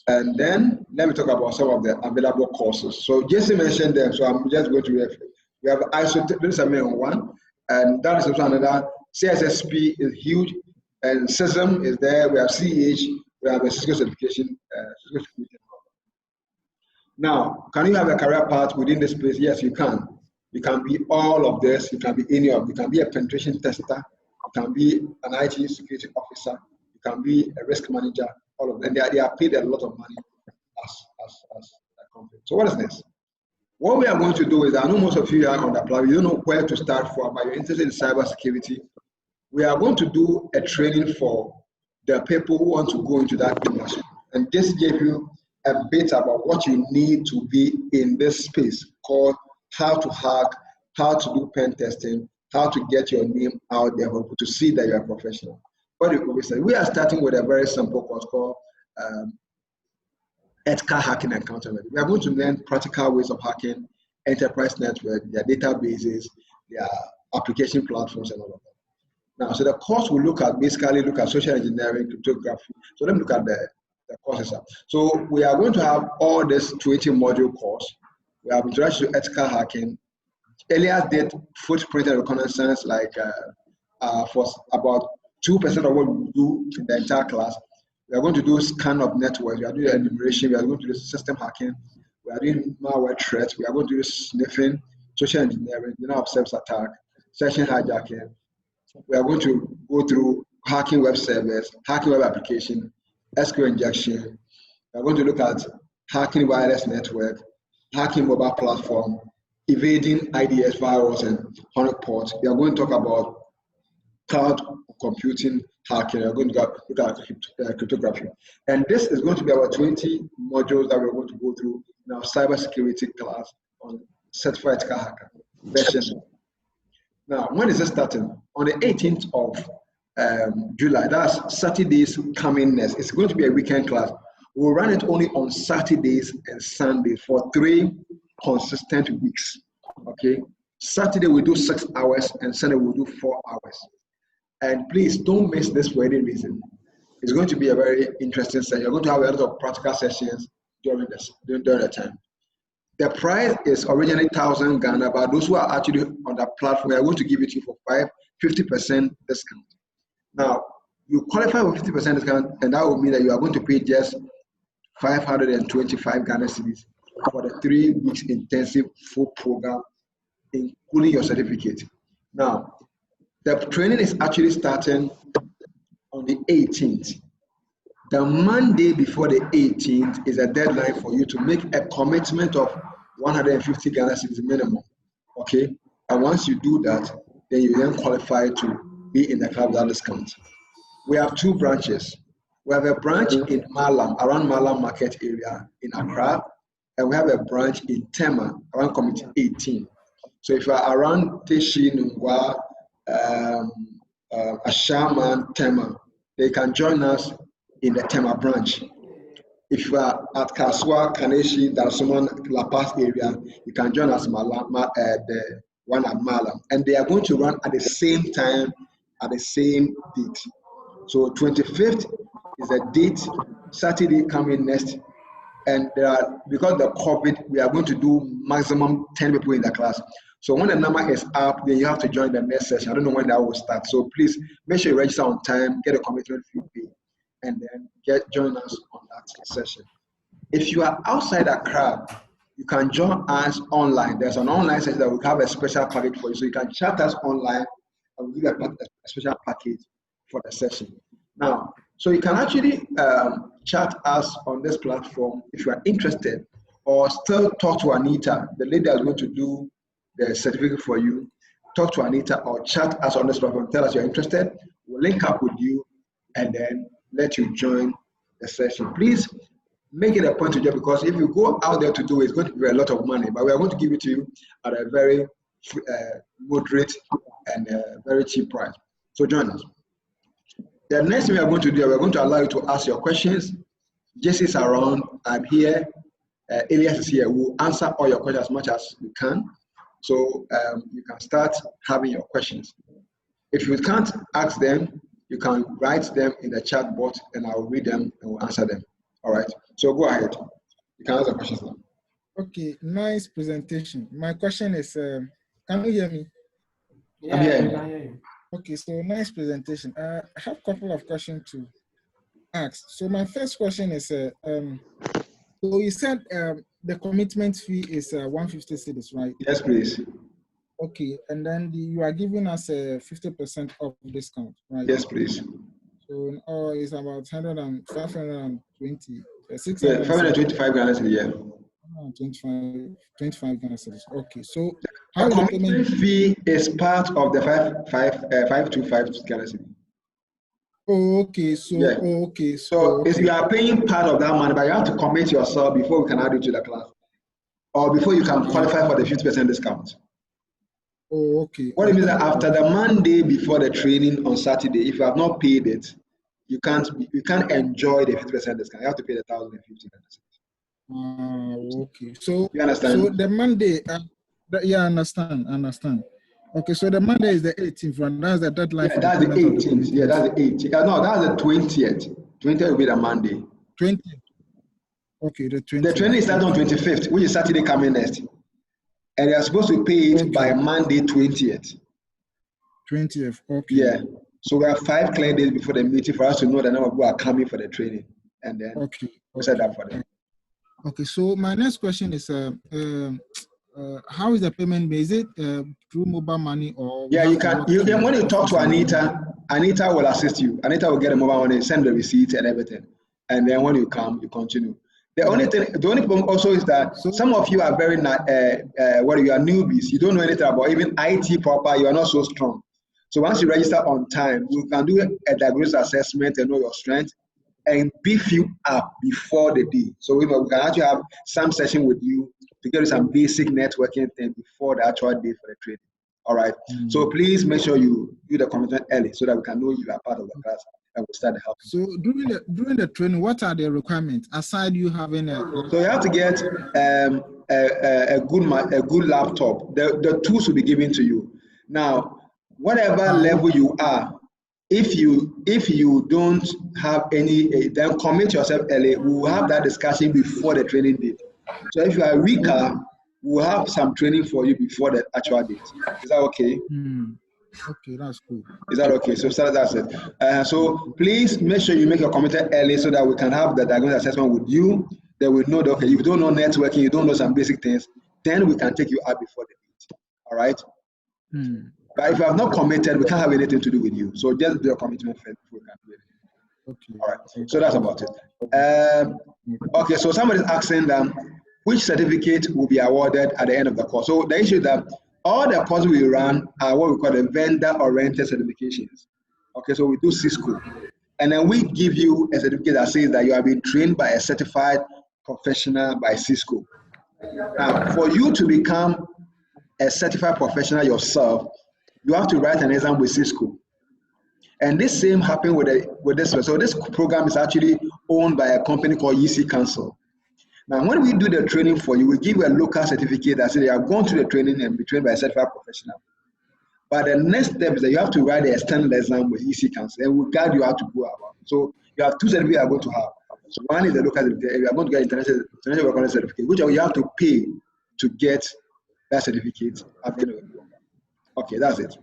And then let me talk about some of the available courses. So Jesse mentioned them, so I'm just going to refer. We have ISO 27001, and that is also another. CSSP is huge, and SISM is there. We have CEH, we have a Cisco certification. Now, can you have a career path within this space? Yes, you can. You can be all of this. You can be any of. You can be a penetration tester. You can be an IT security officer. You can be a risk manager. All of them. They are paid a lot of money as a company. So what is this? What we are going to do is, I know most of you are on the platform, you don't know where to start from, but you're interested in cybersecurity. We are going to do a training for the people who want to go into that industry. And this gave you a bit about what you need to be in this space called how to hack, how to do pen testing, how to get your name out there for people to see that you're a professional. What do we say? We are starting with a very simple course called ethical hacking and countermeasures. We are going to learn practical ways of hacking enterprise network, their databases, their application platforms, and all of that. Now, so the course will basically look at social engineering, cryptography. So let me look at the courses. So we are going to have all this 20 module course. We have introduction to ethical hacking. Elias did footprint and reconnaissance for about 2% of what we do in the entire class. We are going to do scan of networks. We are doing enumeration. We are going to do system hacking. We are doing malware threats. We are going to do sniffing, social engineering, denial of service attack, session hijacking. We are going to go through hacking web servers, hacking web application, SQL injection. We are going to look at hacking wireless network, hacking mobile platform, evading IDS firewalls and honeypots. We are going to talk about cloud computing hacking. We are going to look at cryptography. And this is going to be our 20 modules that we're going to go through in our cybersecurity class on Certified Ethical Hacker version. Now, when is it starting? On the 18th of July, that's Saturday's coming next. It's going to be a weekend class. We'll run it only on Saturdays and Sundays for 3 consistent weeks, okay? Saturday we do 6 hours and Sunday we'll do 4 hours. And please don't miss this for any reason. It's going to be a very interesting session. You're going to have a lot of practical sessions during the time. The price is originally 1,000 Ghana, but those who are actually on the platform, we are going to give it to you for 50% discount. Now, you qualify for 50% discount, and that will mean that you are going to pay just 525 Ghana cedis for the 3 weeks intensive full program, including your certificate. Now, the training is actually starting on the 18th. The Monday before the 18th is a deadline for you to make a commitment of 150 Ghana cedis minimum, okay? And once you do that, then you then qualify to be in the club without discount. We have 2 branches. We have a branch in Malam, around Malam Market area in Accra, and we have a branch in Tema, around Community 18. So if you are around Teshi, Nungwa, Ashaman, Tema, they can join us in the Tema branch. If you are at Kaswa, Kaneshi, Darsuman, La Paz area, you can join us the one at Malam. And they are going to run at the same time, at the same date. So 25th is a date, Saturday coming next. And there are, because of the COVID, we are going to do maximum 10 people in the class. So when the number is up, then you have to join the next session. I don't know when that will start. So please make sure you register on time, get a commitment fee paid, and then join us on that session. If you are outside Accra, you can join us online. There's an online session that will have a special package for you. So you can chat us online and we'll give you a special package for the session. Now, so you can actually chat us on this platform if you are interested, or still talk to Anita, the lady that's going to do the certificate for you. Talk to Anita or chat us on this platform. Tell us you're interested. We'll link up with you and then let you join the session. Please make it a point to join, because if you go out there to do it, it's going to be a lot of money, but we are going to give it to you at a very moderate and very cheap price. So join us. The next thing we are going to do, we're going to allow you to ask your questions. Jesse's around, I'm here, Elias is here. We'll answer all your questions as much as we can. So you can start having your questions. If you can't ask them, you can write them in the chat box and I'll read them and we'll answer them. All right, so go ahead. You can ask the questions now. Okay, nice presentation. My question is, can you hear me? Yeah, I'm here. I can hear you. Okay, so nice presentation. I have a couple of questions to ask. So my first question is, so you said the commitment fee is 150 cedis, right? Yes, please. Okay, and then you are giving us a 50% off discount, right? Yes, please. So it's about 520, Yeah, 525 Ghana a year. 25 Ghana cedis. Okay, so The how is the commitment payment? fee is part of the 525 Ghana cedi. Oh, okay, so Yeah. okay, So if okay. you are paying part of that money, but you have to commit yourself before we can add you to the class, or before you can qualify for the 50% discount. Oh, okay. What it means Okay, that after the Monday before the training on Saturday, if you have not paid it, you can't enjoy the 50% discount. You have to pay the 1,050. Okay. So You understand? the Monday, yeah, I understand. Okay, so the Monday is the 18th, and that's the deadline Yeah, for the that's the payment of the 18th. Yeah, commitment. that's the 18th. No, that's the 20th. 20th will be the Monday. 20th. Okay, the 20th. The training starts on 25th, which is Saturday coming next. And you are supposed to pay it by Monday 20th. 20th, okay. Yeah. So we have 5 clear days before the meeting for us to know the number of people are coming for the training. And then we set up for them. Okay, so my next question is how is the payment made? Is it through mobile money or? Yeah, you can. When you talk to Anita, Anita will assist you. Anita will get a mobile money, send the receipt and everything. And then when you come, you continue. The only problem also is that some of you are very, you are newbies. You don't know anything about even IT proper. You are not so strong. So once you register on time, we can do a diagnosis assessment and know your strength and beef you up before the day. So we can actually have some session with you to get you some basic networking thing before the actual day for the training. All right. So please make sure you do the commitment early so that we can know you are part of the class and we'll start helping. So during the training, what are the requirements aside you having a? So you have to get a good laptop. The tools will be given to you. Now, whatever level you are, if you don't have any, then commit yourself early. We will have that discussion before the training date. So if you are weaker, we'll have some training for you before the actual date. Is that okay? Okay, that's cool. Is that okay? So that's it. So please make sure you make your commitment early so that we can have the diagnosis assessment with you. Then we know that, okay, you don't know networking, you don't know some basic things, then we can take you out before the date. All right? But if you have not committed, we can't have anything to do with you. So just do your commitment first before we can do it. Okay. All right. So that's about it. Okay, so somebody's asking them which certificate will be awarded at the end of the course. So the issue is that all the courses we run are what we call the vendor-oriented certifications. Okay, so we do Cisco. And then we give you a certificate that says that you have been trained by a certified professional by Cisco. Now, for you to become a certified professional yourself, you have to write an exam with Cisco. And this same happened with this one. So this program is actually owned by a company called Is Reconnaissance. Now, when we do the training for you, we give you a local certificate that says you have gone through the training and be trained by a certified professional. But the next step is that you have to write the external exam with Is Reconnaissance, and we'll guide you how to go about it. So you have 2 certificates you are going to have. So one is the local certificate, and you are going to get international reconnaissance certificate, which you have to pay to get that certificate at the end of the program. Okay, that's it.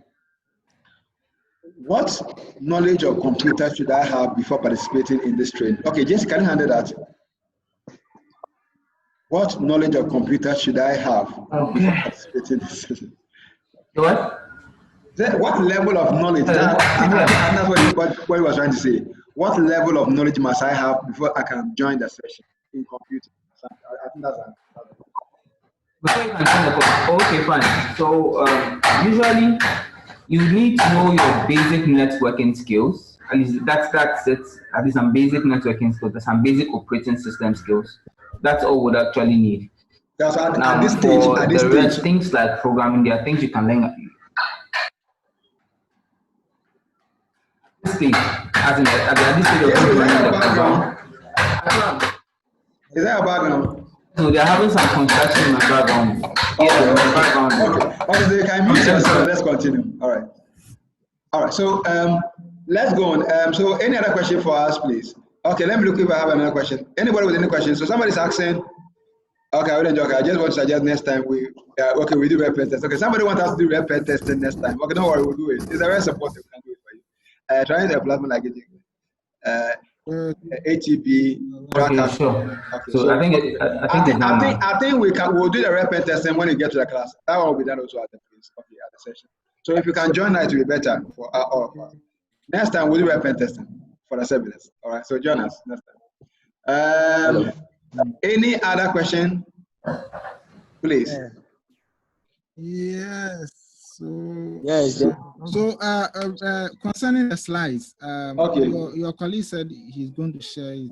What knowledge of computer should I have before participating in this training? Okay, Jesse, can you handle that? What knowledge of computer should I have before participating in this training? What? What level of knowledge? That's what he was trying to say. What level of knowledge must I have before I can join the session in computing? I think that's Before you can join the course, okay, fine. So usually you need to know your basic networking skills. At least that's it. At least some basic networking skills, some basic operating system skills. That's all we'd actually need. Yes, Now, at this stage, things like programming, there are things you can learn at this stage. At this stage of learning the program. Is that a background? So they're having some construction in my background. Okay, so you can mute yourself. Let's continue. All right. So let's go on. So any other question for us, please? Okay, let me look if I have another question. Anybody with any questions? So somebody's asking. Okay, I wouldn't joke. I just want to suggest next time we do rep test. Okay, somebody wants us to do rep testing next time. Okay, don't worry, we'll do it. It's a very supportive. We can do it for you. Trying to platform like it. ATP. Okay, sure. Okay, so I think we'll do the rep testing when you get to the class. That one will be done also at the place. Okay, at the session. So if you can join that, it will be better for all of us. Next time we'll do rep testing for the service. All right, so join us next time. Any other question? Please. Yes. So Yes. concerning the slides, Okay. your colleague said he's going to share it.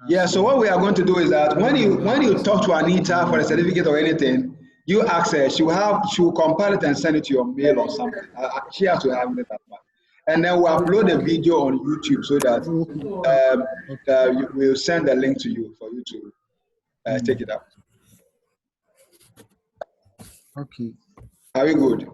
Yeah, so what we are going to do is that when you talk to Anita for a certificate or anything, you ask her, she will compile it and send it to your mail or something. She has to have it that way. And then we'll upload a video on YouTube so that we'll send the link to you for you to take it up. Okay. Are we good?